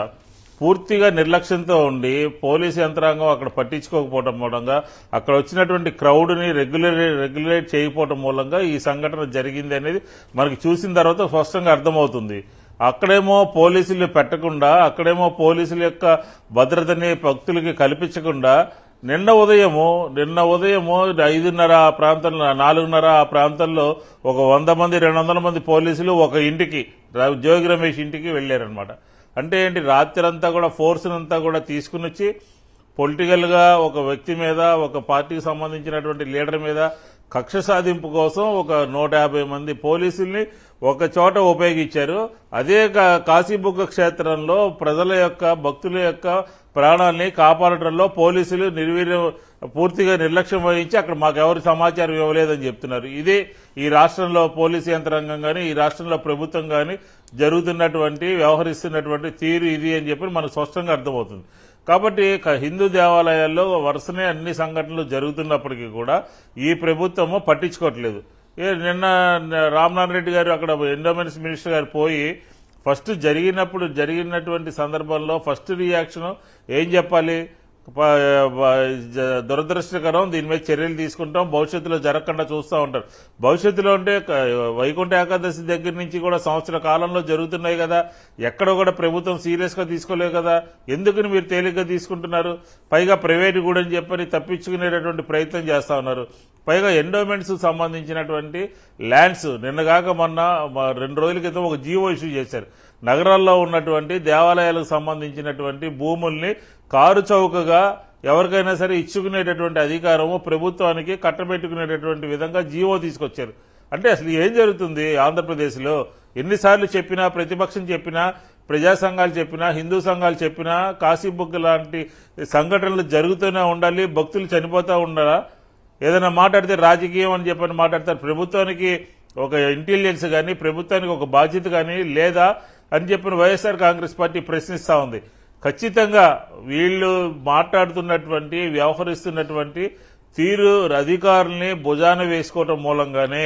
పూర్తిగా నిర్లక్ష్యంతో ఉండి పోలీసు యంత్రాంగం అక్కడ పట్టించుకోకపోవడం మూలంగా, అక్కడ వచ్చినటువంటి క్రౌడ్ని రెగ్యులేట్ చేయకపోవడం మూలంగా ఈ సంఘటన జరిగింది అనేది మనకి చూసిన తర్వాత స్పష్టంగా అర్థమవుతుంది. అక్కడేమో పోలీసులు పెట్టకుండా, అక్కడేమో పోలీసుల యొక్క భద్రతని భక్తులకి కల్పించకుండా నిన్న ఉదయము 5:30 ఆ ప్రాంతంలో, 4:30 ఆ ప్రాంతంలో ఒక 100 మంది 200 మంది పోలీసులు ఒక ఇంటికి, జోగి రమేష్ ఇంటికి వెళ్లారనమాట. అంటే ఏంటి, రాత్రంతా కూడా ఫోర్స్నంతా కూడా తీసుకుని వచ్చి పొలిటికల్గా ఒక వ్యక్తి మీద, ఒక పార్టీకి సంబంధించినటువంటి లీడర్ మీద కక్ష సాధింపు కోసం ఒక 150 మంది పోలీసుల్ని ఒక చోట ఉపయోగించారు. అదే కాశీబుగ్గ క్షేత్రంలో ప్రజల యొక్క, భక్తుల యొక్క ప్రాణాలని కాపాడటంలో పోలీసులు పూర్తిగా నిర్లక్ష్యం వహించి అక్కడ మాకెవరు సమాచారం ఇవ్వలేదని చెప్తున్నారు. ఇదే ఈ రాష్ట్రంలో పోలీసు యంత్రాంగం కానీ, ఈ రాష్ట్రంలో ప్రభుత్వం కానీ జరుగుతున్నటువంటి, వ్యవహరిస్తున్నటువంటి తీరు ఇది అని చెప్పి మనకు స్పష్టంగా అర్థమవుతుంది. కాబట్టి హిందూ దేవాలయాల్లో వరుసనే అన్ని సంఘటనలు జరుగుతున్నప్పటికీ కూడా ఈ ప్రభుత్వము పట్టించుకోవట్లేదు. నిన్న రామనారాయణ రెడ్డి గారు అక్కడ ఎండోమెంట్స్ మినిస్టర్ గారు పోయి ఫస్ట్ జరిగినటువంటి సందర్భంలో ఫస్ట్ రియాక్షన్ ఏం చెప్పాలి, దురదృష్టకరం, దీని మీద చర్యలు తీసుకుంటాం, భవిష్యత్తులో జరగకుండా చూస్తూ ఉంటారు. భవిష్యత్తులో అంటే వైకుంఠ ఏకాదశి దగ్గర నుంచి కూడా సంవత్సర కాలంలో జరుగుతున్నాయి కదా, ఎక్కడ కూడా ప్రభుత్వం సీరియస్ గా తీసుకోలేదు కదా, ఎందుకని మీరు తేలిగ్గా తీసుకుంటున్నారు? పైగా ప్రైవేట్ కూడా అని చెప్పని తప్పించుకునేటటువంటి ప్రయత్నం చేస్తా ఉన్నారు. పైగా ఎండోమెంట్స్ సంబంధించినటువంటి ల్యాండ్స్ నిన్నగాక మొన్న 2 రోజుల క్రితం ఒక జీవో ఇష్యూ చేశారు. నగరాల్లో ఉన్నటువంటి దేవాలయాలకు సంబంధించినటువంటి భూముల్ని కారు చౌకగా ఎవరికైనా సరే ఇచ్చుకునేటటువంటి అధికారము ప్రభుత్వానికి కట్టబెట్టుకునేటటువంటి విధంగా జీవో తీసుకొచ్చారు. అంటే అసలు ఏం జరుగుతుంది ఆంధ్రప్రదేశ్లో? ఎన్నిసార్లు చెప్పినా, ప్రతిపక్షం చెప్పినా, ప్రజా సంఘాలు చెప్పినా, హిందూ సంఘాలు చెప్పినా కాశీబుగ్గ లాంటి సంఘటనలు జరుగుతూనే ఉండాలి, భక్తులు చనిపోతూ ఉండాలా? ఏదైనా మాట్లాడితే రాజకీయం అని చెప్పని మాట్లాడతారు. ప్రభుత్వానికి ఒక ఇంటెలిజెన్స్ కానీ, ప్రభుత్వానికి ఒక బాధ్యత కానీ లేదా అని చెప్పిన వైఎస్ఆర్ కాంగ్రెస్ పార్టీ ప్రశ్నిస్తూ ఉంది. ఖచ్చితంగా వీళ్ళు మాట్లాడుతున్నటువంటి, వ్యవహరిస్తున్నటువంటి తీరు అధికారుల్ని భుజాన వేసుకోవటం మూలంగానే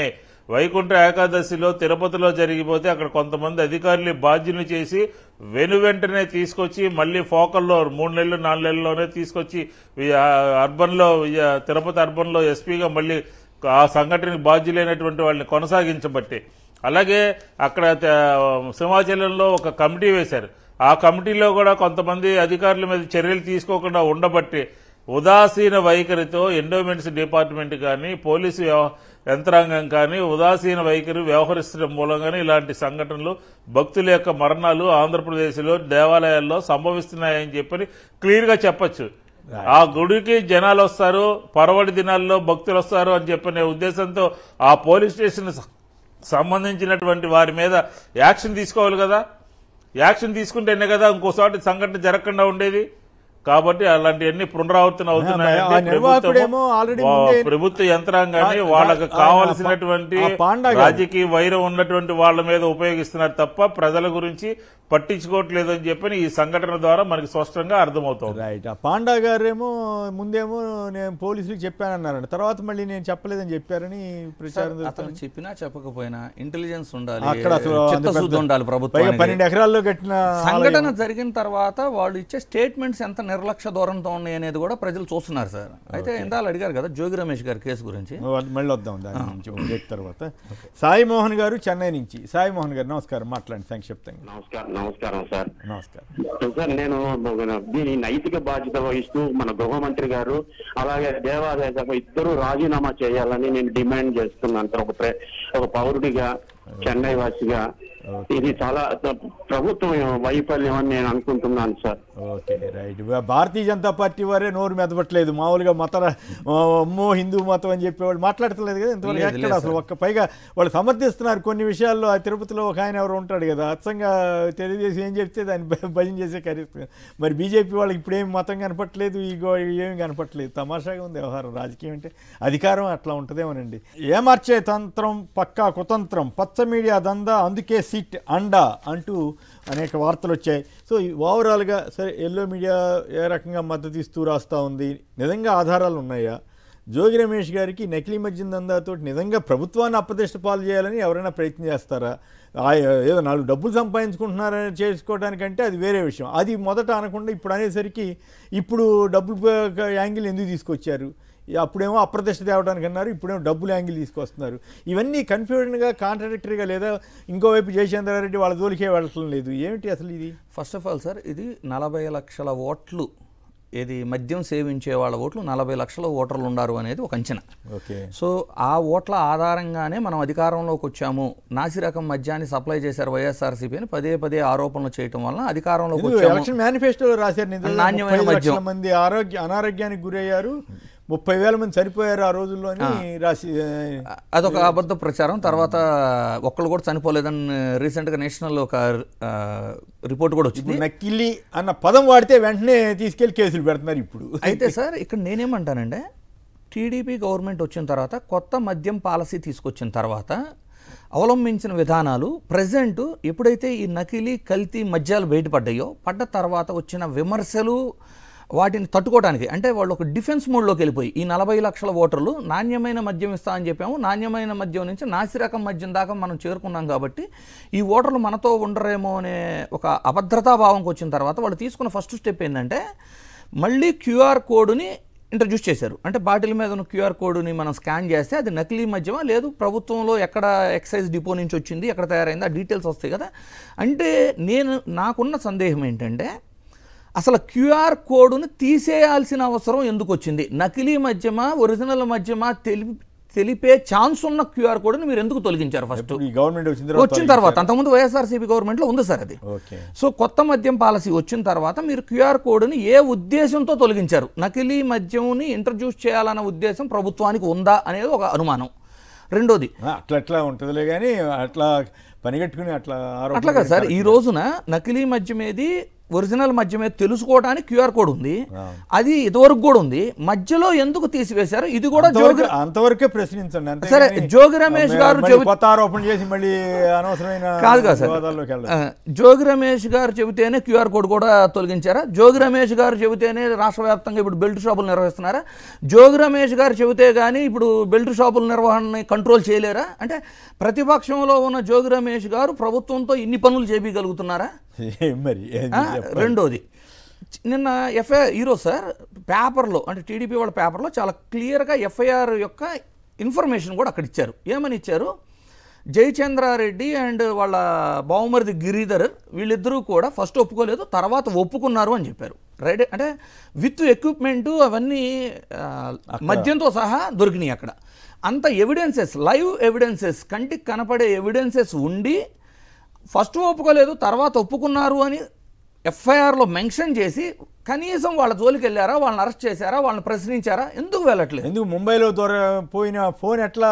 వైకుంఠ ఏకాదశిలో తిరుపతిలో జరిగిపోతే అక్కడ కొంతమంది అధికారులు బాధ్యులు చేసి వెనువెంటనే తీసుకొచ్చి మళ్లీ ఫోకల్లో 3 నెలలు 4 నెలల్లోనే తీసుకొచ్చి అర్బన్లో, తిరుపతి అర్బన్లో ఎస్పీగా మళ్లీ ఆ సంఘటనకు బాధ్యులైనటువంటి వాళ్ళని కొనసాగించబట్టి, అలాగే అక్కడ సింహాచలంలో ఒక కమిటీ వేశారు. ఆ కమిటీలో కూడా కొంతమంది అధికారుల మీద చర్యలు తీసుకోకుండా ఉండబట్టి ఉదాసీన వైఖరితో ఎండోమెంట్స్ డిపార్ట్మెంట్ కానీ, పోలీసు యంత్రాంగం కానీ ఉదాసీన వైఖరి వ్యవహరిస్తున్న మూలంగానే ఇలాంటి సంఘటనలు, భక్తుల యొక్క మరణాలు ఆంధ్రప్రదేశ్లో దేవాలయాల్లో సంభవిస్తున్నాయని చెప్పని క్లియర్ గా చెప్పచ్చు. ఆ గుడికి జనాలు వస్తారు, పర్వడి దినాల్లో భక్తులు వస్తారు అని చెప్పనే ఉద్దేశంతో ఆ పోలీస్ స్టేషన్ సంబంధించినటువంటి వారి మీద యాక్షన్ తీసుకోవాలి కదా. యాక్షన్ తీసుకుంటేనే కదా ఇంకోసారి సంఘటన జరగకుండా ఉండేది. కాబట్టి అలాంటివన్నీ పునరావృతం అవుతున్నాయంటే ప్రభుత్వ యంత్రాంగాన్ని వాళ్ళకి కావాల్సినటువంటి రాజకీయ వైరం ఉన్నటువంటి వాళ్ళ మీద ఉపయోగిస్తున్నారు తప్ప ప్రజల గురించి పట్టించుకోవట్లేదు అని చెప్పి ఈ సంఘటన ద్వారా మనకి స్పష్టంగా అర్థమవుతుంది. రైట్. ఆ పాండా గారేమో ముందేమో నేను పోలీసులకు చెప్పానన్నారండి, తర్వాత మళ్ళీ నేను చెప్పలేదని చెప్పారని ప్రచారం. అతను చెప్పినా చెప్పకపోయినా ఇంటెలిజెన్స్ ఉండాలి, అక్కడ చిత్తశుద్ధి ఉండాలి ప్రభుత్వం. 12 ఎకరాల్లో కట్టిన సంఘటన జరిగిన తర్వాత వాళ్ళు ఇచ్చే స్టేట్మెంట్స్ ఎంత నిర్లక్ష్య ధోరణితో ఉన్నాయి అనేది కూడా ప్రజలు చూస్తున్నారు సార్. అయితే ఇందాలు అడిగారు కదా జోగి రమేష్ గారి కేసు గురించి, మళ్ళీ వద్దాం దాని నుంచి బ్రేక్ తర్వాత. సాయి మోహన్ గారు చెన్నై నుంచి. సాయి మోహన్ గారు నమస్కారం, మాట్లాడండి సంక్షిప్తంగా. నమస్కారం సార్. నమస్కారం సార్, నేను దీని నైతిక బాధ్యత వహిస్తూ మన గృహమంత్రి గారు అలాగే దేవాదాయ శాఖ ఇద్దరు రాజీనామా చేయాలని నేను డిమాండ్ చేస్తున్నాను సార్. ఒక పౌరుడిగా, చెన్నై వాసిగా ఇది చాలా ప్రభుత్వం వైఫల్యం అని నేను అనుకుంటున్నాను sir. Okay, right. Bharatiya Janata party వారే నోరు మెదపట్లేదు. మామూలుగా అమ్మో హిందూ మతం అని చెప్పేవాళ్ళు మాట్లాడతలేదు కదా ఇంతవరకు ఎక్కడ అసలు. పైగా వాళ్ళు సమర్థిస్తున్నారు కొన్ని విషయాల్లో. ఆ తిరుపతిలో ఒక ఆయన ఎవరు ఉంటాడు కదా, అచ్చంగా తెలుగుదేశం ఏం చెప్తే దాన్ని భజన చేసే కార్యక్రమం. మరి బీజేపీ వాళ్ళకి ఇప్పుడేం మతం కనపట్లేదు, ఏమి కనపట్లేదు. తమాషాగా ఉంది వ్యవహారం. రాజకీయం అంటే అధికారం అట్లా ఉంటుందేమోనండి. ఏమార్చే తంత్రం పక్కా కుతంత్రం, పచ్చ మీడియా దందా, అందుకే సీట్ అండా అంటూ అనేక వార్తలు వచ్చాయి. సో ఓవరాల్గా సరే, ఎల్లో మీడియా ఏ రకంగా మద్దతు ఇస్తూ రాస్తూ ఉంది, నిజంగా ఆధారాలు ఉన్నాయా? జోగి రమేష్ గారికి నకిలీ మద్యం దందాతో నిజంగా ప్రభుత్వాన్ని అప్రతిష్ట పాలు చేయాలని ఎవరైనా ప్రయత్నం చేస్తారా? ఏదో 4 డబ్బులు సంపాదించుకుంటున్నారని చేసుకోవడానికంటే అది వేరే విషయం. అది మొదట అనకుండా ఇప్పుడు అనేసరికి ఇప్పుడు డబ్బులు యాంగిల్ ఎందుకు తీసుకొచ్చారు? అప్పుడేమో అప్రతిష్ట తేవడానికి అన్నారు, ఇప్పుడేమో డబ్బులు యాంగిల్ తీసుకొస్తున్నారు. ఇవన్నీ కన్ఫ్యూజన్గా, కాంట్రాడిక్టరీగా, లేదా ఇంకోవైపు జయచంద్రారెడ్డి వాళ్ళ జోలికే వెళ్ళటం లేదు. ఏమిటి అసలు ఇది? ఫస్ట్ ఆఫ్ ఆల్ సార్, ఇది 40 లక్షల ఓట్లు, ఇది మద్యం సేవించే వాళ్ళ ఓట్లు 40 లక్షల ఓటర్లు ఉన్నారు అనేది ఒక అంచనా. ఓకే. సో ఆ ఓట్ల ఆధారంగానే మనం అధికారంలోకి వచ్చాము, నాసిరకం మద్యాన్ని సప్లై చేశారు వైఎస్ఆర్సీపీ అని పదే ఆరోపణలు చేయడం వల్ల అధికారంలోకి వచ్చాము. ఎలక్షన్ మేనిఫెస్టోలో రాశారు, నాణ్యమైన మద్యం, మంది అనారోగ్యానికి గురయ్యారు, 30,000 మంది చనిపోయారు ఆ రోజుల్లోని రాసి, అదొక అబద్ధ ప్రచారం. తర్వాత ఒక్కళ్ళు కూడా చనిపోలేదని రీసెంట్గా నేషనల్ ఒక రిపోర్ట్ కూడా వచ్చింది. నకిలీ అన్న పదం వాడితే వెంటనే తీసుకెళ్లి కేసులు పెడుతున్నారు ఇప్పుడు. అయితే సార్, ఇక్కడ నేనేమంటానంటే, టీడీపీ గవర్నమెంట్ వచ్చిన తర్వాత, కొత్త మద్యం పాలసీ తీసుకొచ్చిన తర్వాత అవలంబించిన విధానాలు ప్రజెంట్ ఎప్పుడైతే ఈ నకిలీ కల్తీ మద్యాలు బయటపడ్డాయో, పడ్డ తర్వాత వచ్చిన విమర్శలు వాటిని తట్టుకోవడానికి, అంటే వాళ్ళు ఒక డిఫెన్స్ మోడ్లోకి వెళ్ళిపోయి, ఈ 40 లక్షల ఓటర్లు నాణ్యమైన మద్యం ఇస్తా అని చెప్పాము, నాణ్యమైన మద్యం నుంచి నాసిరకం మద్యం దాకా మనం చేరుకున్నాం కాబట్టి ఈ ఓటర్లు మనతో ఉండరేమో అనే ఒక అభద్రతా భావంకి వచ్చిన తర్వాత వాళ్ళు తీసుకున్న ఫస్ట్ స్టెప్ ఏంటంటే, మళ్ళీ క్యూఆర్ కోడ్ని ఇంట్రడ్యూస్ చేశారు. అంటే బాటిల్ మీద ఉన్న క్యూఆర్ కోడ్ని మనం స్కాన్ చేస్తే అది నకిలీ మద్యమా లేదు ప్రభుత్వంలో ఎక్కడ ఎక్సైజ్ డిపో నుంచి వచ్చింది, ఎక్కడ తయారైంది, ఆ డీటెయిల్స్ వస్తాయి కదా. అంటే నాకున్న సందేహం ఏంటంటే, అసలు క్యూఆర్ కోడ్ను తీసేయాల్సిన అవసరం ఎందుకు వచ్చింది? నకిలీ మద్యమా ఒరిజినల్ మద్యమా తెలిపే ఛాన్స్ ఉన్న క్యూఆర్ కోడ్ని మీరు ఎందుకు తొలగించారు? ఫస్ట్ గవర్నమెంట్ వచ్చిన తర్వాత, అంతకుముందు వైఎస్ఆర్సీపీ గవర్నమెంట్లో ఉంది సార్ అది. సో కొత్త మద్యం పాలసీ వచ్చిన తర్వాత మీరు క్యూఆర్ కోడ్ని ఏ ఉద్దేశంతో తొలగించారు? నకిలీ మద్యంని ఇంట్రడ్యూస్ చేయాలన్న ఉద్దేశం ప్రభుత్వానికి ఉందా అనేది ఒక అనుమానం. రెండోది, అట్లా ఉంటుందిలే కానీ అట్లా పనిగట్టుకుని అట్లా కదా సార్, ఈ రోజున నకిలీ మద్యమేది ఒరిజినల్ మద్యమే తెలుసుకోవడానికి క్యూఆర్ కోడ్ ఉంది, అది ఇదివరకు కూడా ఉంది, మధ్యలో ఎందుకు తీసివేశారు? ఇది కూడా అంతవరకే ప్రశ్నించండి. సరే, జోగి రమేష్ గారు ఆరోపణ చేసి మళ్ళీ అనవసరమైన కాదు కదా సార్, జోగి రమేష్ గారు చెబితేనే క్యూఆర్ కోడ్ కూడా తొలగించారా? జోగి రమేష్ గారు చెబితేనే రాష్ట్ర వ్యాప్తంగా ఇప్పుడు బెల్ట్ షాపులు నిర్వహిస్తున్నారా? జోగి రమేష్ గారు చెబితే కానీ ఇప్పుడు బెల్ట్ షాపుల నిర్వహణని కంట్రోల్ చేయలేరా? అంటే ప్రతిపక్షంలో ఉన్న జోగి రమేష్ గారు ప్రభుత్వంతో ఇన్ని పనులు చేయగలుగుతున్నారా? మరి రెండోది, నిన్న ఈరోజు సార్ పేపర్లో, అంటే టీడీపీ వాళ్ళ పేపర్లో చాలా క్లియర్గా ఎఫ్ఐఆర్ యొక్క ఇన్ఫర్మేషన్ కూడా అక్కడ ఇచ్చారు. ఏమని ఇచ్చారు? జయచంద్రారెడ్డి అండ్ వాళ్ళ బావమరిది గిరిధర్ వీళ్ళిద్దరూ కూడా ఫస్ట్ ఒప్పుకోలేదు, తర్వాత ఒప్పుకున్నారు అని చెప్పారు. రైట్, అంటే విత్ ఎక్విప్మెంటు అవన్నీ మద్యంతో సహా దొరికినాయి అక్కడ. అంత ఎవిడెన్సెస్, లైవ్ ఎవిడెన్సెస్, కంటికి కనపడే ఎవిడెన్సెస్ ఉండి ఫస్ట్ ఒప్పుకోలేదు తర్వాత ఒప్పుకున్నారు అని ఎఫ్ఐఆర్లో మెన్షన్ చేసి కనీసం వాళ్ళ జోలికి వెళ్ళారా, వాళ్ళని అరెస్ట్ చేశారా, వాళ్ళని ప్రశ్నించారా? ఎందుకు వెళ్ళట్లేదు? ఎందుకు ముంబైలో పోయిన ఫోన్ ఎట్లా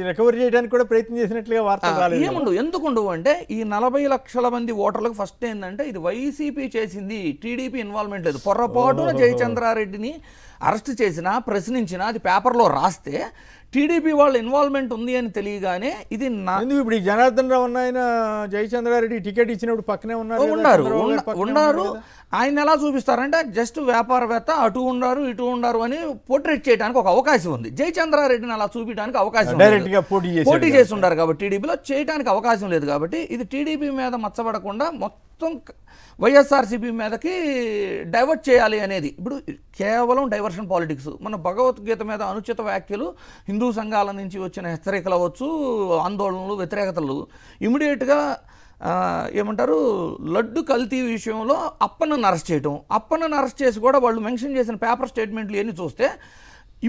రికవరీ చేయడానికి కూడా ప్రయత్నం చేసినట్లుగా వార్త ఏముండవు? ఎందుకుండవు అంటే, ఈ 40 లక్షల మంది ఓటర్లకు ఫస్ట్ ఏంటంటే ఇది వైసీపీ చేసింది, టీడీపీ ఇన్వాల్వ్మెంట్ లేదు. పొరపాటున జయచంద్రారెడ్డిని అరెస్ట్ చేసినా ప్రశ్నించినా అది పేపర్లో రాస్తే టీడీపీ వాళ్ళ ఇన్వాల్వ్మెంట్ ఉంది అని తెలియగానే ఇది ఇప్పుడు జనార్దన్ రావు ఆయన జయచంద్రారెడ్డి టికెట్ ఇచ్చినప్పుడు పక్కనే ఉన్నారు. ఆయన ఎలా చూపిస్తారంటే జస్ట్ వ్యాపారవేత్త, అటు ఉండారు ఇటు ఉండారు అని పోర్ట్రేట్ చేయడానికి ఒక అవకాశం ఉంది. జయచంద్రారెడ్డిని అలా చూపించడానికి అవకాశం పోటీ చేసి ఉండారు కాబట్టి టీడీపీలో చేయడానికి అవకాశం లేదు. కాబట్టి ఇది టీడీపీ మీద మచ్చబడకుండా మొత్తం వైఎస్ఆర్సీపీ మీదకి డైవర్ట్ చేయాలి అనేది. ఇప్పుడు కేవలం డైవర్షన్ పాలిటిక్స్. మన భగవద్గీత మీద అనుచిత వ్యాఖ్యలు, హిందూ సంఘాల నుంచి వచ్చిన హెచ్చరికలు అవ్వచ్చు, ఆందోళనలు, వ్యతిరేకతలు ఇమీడియట్గా ఏమంటారు లడ్డు కల్తీ విషయంలో అప్పన్నను అరెస్ట్ చేయటం, అప్పన్నను అరెస్ట్ చేసి కూడా వాళ్ళు మెన్షన్ చేసిన పేపర్ స్టేట్మెంట్లు ఇవన్నీ చూస్తే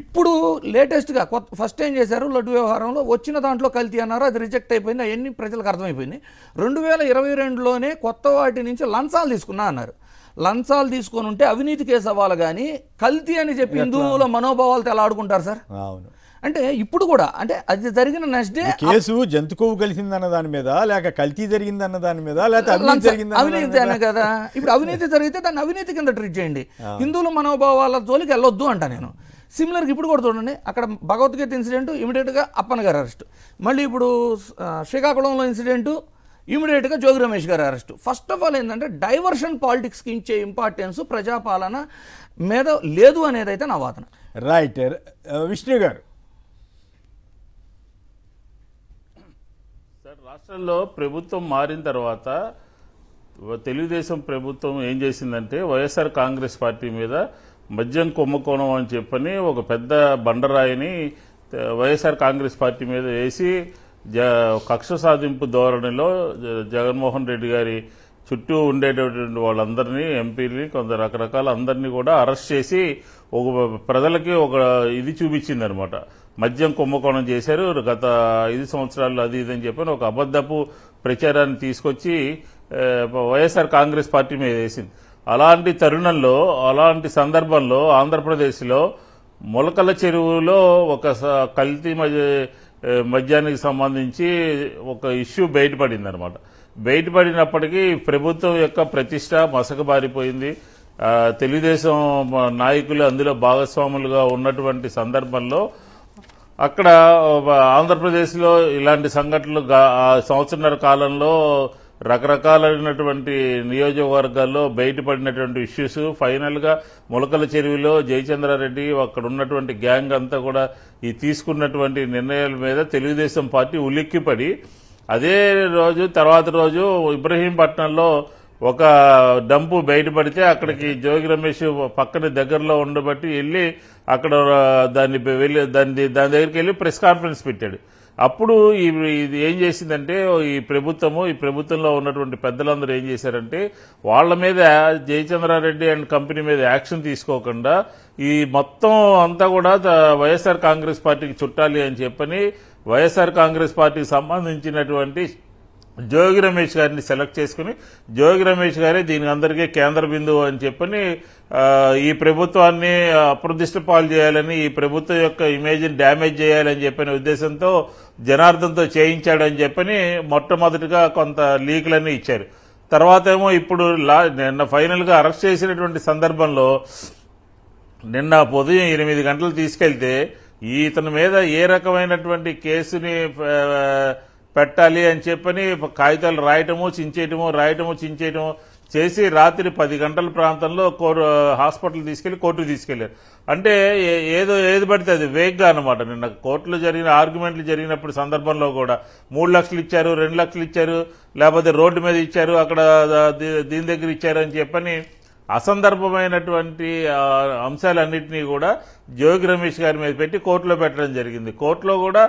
ఇప్పుడు లేటెస్ట్గా ఫస్ట్ ఏం చేశారు, లడ్డు వ్యవహారంలో వచ్చిన దాంట్లో కల్తీ అన్నారు, అది రిజెక్ట్ అయిపోయింది, అవన్నీ ప్రజలకు అర్థమైపోయింది. 2022లోనే కొత్త వాటి నుంచి లంచాలు తీసుకున్నా అన్నారు. లంచాలు తీసుకొని ఉంటే అవినీతి కేసు అవ్వాలి, కానీ కల్తీ అని చెప్పి హిందువుల మనోభావాలతో ఎలా ఆడుకుంటారు సార్? అవును. అంటే ఇప్పుడు కూడా అంటే అది జరిగిన నెక్స్ట్ డే కేసు జంతుకోవు కలిసిందన్న దాని మీద, లేక కల్తీ జరిగిందన్న దాని మీద, లేకపోతే అవినీతి అనే కదా. ఇప్పుడు అవినీతి జరిగితే దాన్ని అవినీతి కింద ట్రీట్ చేయండి, హిందువుల మనోభావాల జోలికి వెళ్ళొద్దు అంట నేను. సిమిలర్గా ఇప్పుడు కూడా చూడండి, అక్కడ భగవద్గీత ఇన్సిడెంట్ ఇమీడియట్గా అప్పన్న గారు అరెస్ట్, మళ్ళీ ఇప్పుడు శ్రీకాకుళంలో ఇన్సిడెంటు ఇమీడియట్గా జోగి రమేష్ గారు అరెస్ట్. ఫస్ట్ ఆఫ్ ఆల్ ఏంటంటే డైవర్షన్ పాలిటిక్స్కి ఇచ్చే ఇంపార్టెన్స్ ప్రజాపాలన మీద లేదు అనేది అయితే నా వాదన. రైట్. విష్ణు గారు. సార్, రాష్ట్రంలో ప్రభుత్వం మారిన తర్వాత తెలుగుదేశం ప్రభుత్వం ఏం చేసిందంటే వైఎస్ఆర్ కాంగ్రెస్ పార్టీ మీద మద్యం కుంభకోణం అని చెప్పని ఒక పెద్ద బండరాయిని వైఎస్ఆర్ కాంగ్రెస్ పార్టీ మీద వేసి కక్ష సాధింపు ధోరణిలో జగన్మోహన్ రెడ్డి గారి చుట్టూ ఉండేటటువంటి వాళ్ళందరినీ, ఎంపీని, కొంత రకరకాల అందరినీ కూడా అరెస్ట్ చేసి ఒక ప్రజలకి ఒక ఇది చూపించింది అనమాట. మద్యం కుంభకోణం చేశారు గత 5 సంవత్సరాల్లో, అది ఇదని చెప్పని ఒక అబద్ధపు ప్రచారాన్ని తీసుకొచ్చి వైఎస్ఆర్ కాంగ్రెస్ పార్టీ మీద వేసింది. అలాంటి తరుణంలో, అలాంటి సందర్భంలో ఆంధ్రప్రదేశ్లో మొలకల చెరువులో ఒక కల్తీ మద్యానికి సంబంధించి ఒక ఇష్యూ బయటపడింది అనమాట. బయటపడినప్పటికీ ప్రభుత్వం యొక్క ప్రతిష్ట మసకబారిపోయింది. తెలుగుదేశం నాయకులు అందులో భాగస్వాములుగా ఉన్నటువంటి సందర్భంలో అక్కడ ఆంధ్రప్రదేశ్లో ఇలాంటి సంఘటనలు సంవత్సరన్నర కాలంలో రకరకాలైనటువంటి నియోజకవర్గాల్లో బయటపడినటువంటి ఇష్యూస్, ఫైనల్గా మొలకల చెరువులో జయచంద్రారెడ్డి అక్కడ ఉన్నటువంటి గ్యాంగ్ అంతా కూడా ఈ తీసుకున్నటువంటి నిర్ణయాల మీద తెలుగుదేశం పార్టీ ఉలిక్కిపడి అదే రోజు తర్వాత రోజు ఇబ్రహీంపట్నంలో ఒక డంపు బయటపడితే అక్కడికి జోగి రమేష్ పక్కన దగ్గరలో ఉండబట్టి వెళ్ళి అక్కడ దాని దగ్గరికి వెళ్ళి ప్రెస్ కాన్ఫరెన్స్ పెట్టాడు. అప్పుడు ఇది ఏం చేసిందంటే ఈ ప్రభుత్వంలో ఉన్నటువంటి పెద్దలందరూ ఏం చేశారంటే వాళ్ళ మీద జయచంద్రారెడ్డి అండ్ కంపెనీ మీద యాక్షన్ తీసుకోకుండా ఈ మొత్తం అంతా కూడా వైఎస్ఆర్ కాంగ్రెస్ పార్టీకి చుట్టాలి అని చెప్పని వైఎస్ఆర్ కాంగ్రెస్ పార్టీకి సంబంధించినటువంటి జోగి రమేష్ గారిని సెలెక్ట్ చేసుకుని జోగి రమేష్ గారే దీనికి అందరికీ కేంద్ర బిందువు అని చెప్పని ఈ ప్రభుత్వాన్ని అప్రతిష్ట పాలు చేయాలని, ఈ ప్రభుత్వం యొక్క ఇమేజ్ని డ్యామేజ్ చేయాలని చెప్పిన ఉద్దేశంతో జనార్దన్తో చేయించాడని చెప్పని మొట్టమొదటిగా కొంత లీకులన్నీ ఇచ్చారు. తర్వాత ఏమో ఇప్పుడు నిన్న ఫైనల్గా అరెస్ట్ చేసినటువంటి సందర్భంలో నిన్న ఉదయం 8 గంటలు తీసుకెళ్తే ఇతని మీద ఏ రకమైనటువంటి కేసుని పెట్టాలి అని చెప్పని కాగితాలు రాయటము చించేయటము చేసి రాత్రి 10 గంటల ప్రాంతంలో హాస్పిటల్ తీసుకెళ్లి కోర్టుకు తీసుకెళ్లారు. అంటే ఏది పడితే అది వేగ్గా అనమాట. నిన్న కోర్టులో జరిగిన ఆర్గ్యుమెంట్లు జరిగినప్పుడు సందర్భంలో కూడా 3 లక్షలు ఇచ్చారు, 2 లక్షలు ఇచ్చారు, లేకపోతే రోడ్డు మీద ఇచ్చారు, అక్కడ దీని దగ్గర ఇచ్చారు అని చెప్పని అసందర్భమైనటువంటి అంశాలన్నింటినీ కూడా జోగి రమేష్ గారి మీద పెట్టి కోర్టులో పెట్టడం జరిగింది. కోర్టులో కూడా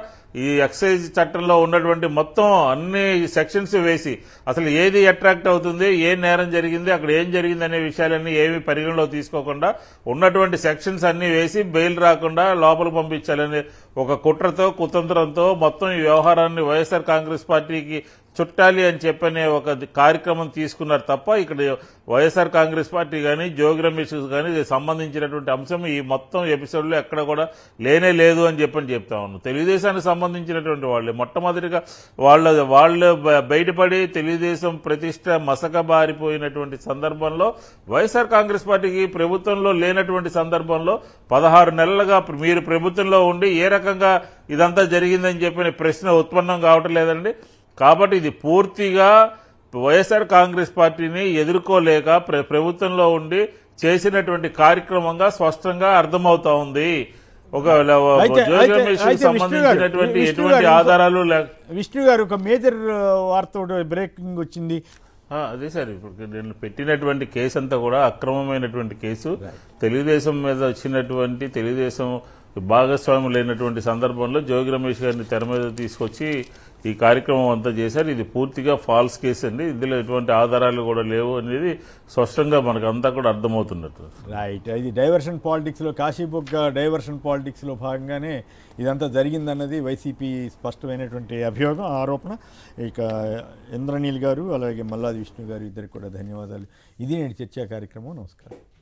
ఈ ఎక్సైజ్ చట్టంలో ఉన్నటువంటి మొత్తం అన్ని సెక్షన్స్ వేసి అసలు ఏది అట్రాక్ట్ అవుతుంది, ఏ నేరం జరిగింది, అక్కడ ఏం జరిగింది అనే విషయాలన్నీ ఏమీ పరిగణలో తీసుకోకుండా ఉన్నటువంటి సెక్షన్స్ అన్ని వేసి బెయిల్ రాకుండా లోపలికి పంపించాలనే ఒక కుట్రతో కుతంత్రంతో మొత్తం ఈ వ్యవహారాన్ని వైఎస్ఆర్ కాంగ్రెస్ పార్టీకి చుట్టాలి అని చెప్పనే ఒక కార్యక్రమం తీసుకున్నారు తప్ప ఇక్కడ వైఎస్ఆర్ కాంగ్రెస్ పార్టీ కానీ జోగి రమేష్ కానీ సంబంధించినటువంటి అంశం ఈ మొత్తం ఎపిసోడ్లో ఎక్కడ కూడా లేనే లేదు అని చెప్తా ఉన్నాను. తెలుగుదేశానికి సంబంధించినటువంటి వాళ్ళే మొట్టమొదటిగా వాళ్ళు బయటపడి తెలుగుదేశం ప్రతిష్ట మసకబారిపోయినటువంటి సందర్భంలో వైఎస్ఆర్ కాంగ్రెస్ పార్టీకి ప్రభుత్వంలో లేనటువంటి సందర్భంలో 16 నెలలుగా మీరు ప్రభుత్వంలో ఉండి ఏ రకంగా ఇదంతా జరిగిందని చెప్పిన ప్రశ్న ఉత్పన్నం కావటం లేదండి. కాబట్టి ఇది పూర్తిగా వైఎస్ఆర్ కాంగ్రెస్ పార్టీని ఎదుర్కోలేక ప్రభుత్వంలో ఉండి చేసినటువంటి కార్యక్రమంగా స్పష్టంగా అర్థమవుతా ఉంది. సంబంధించినటువంటి ఎటువంటి ఆధారాలు విష్ణు గారు ఒక మేజర్ వార్త బ్రేకింగ్ వచ్చింది. అదే సార్ ఇప్పుడు నేను పెట్టినటువంటి కేసు అంతా కూడా అక్రమమైనటువంటి కేసు. తెలుగుదేశం మీద వచ్చినటువంటి తెలుగుదేశం భాగస్వామ్యం లేనటువంటి సందర్భంలో జోగి రమేష్ గారిని తెర మీద తీసుకొచ్చి ఈ కార్యక్రమం అంతా చేశారు. ఇది పూర్తిగా ఫాల్స్ కేసు అండి. ఇందులో ఎటువంటి ఆధారాలు కూడా లేవు అనేది స్పష్టంగా మనకు అంతా కూడా అర్థమవుతున్నట్టు. రైట్. ఇది డైవర్షన్ పాలిటిక్స్లో కాశీబొగ్గ డైవర్షన్ పాలిటిక్స్లో భాగంగానే ఇదంతా జరిగిందన్నది వైసీపీ స్పష్టమైనటువంటి అభియోగం, ఆరోపణ. ఇక ఇంద్రనీల్ గారు అలాగే మల్లాది విష్ణు గారు ఇద్దరికి కూడా ధన్యవాదాలు. ఇది నేటి చర్చా కార్యక్రమం. నమస్కారం.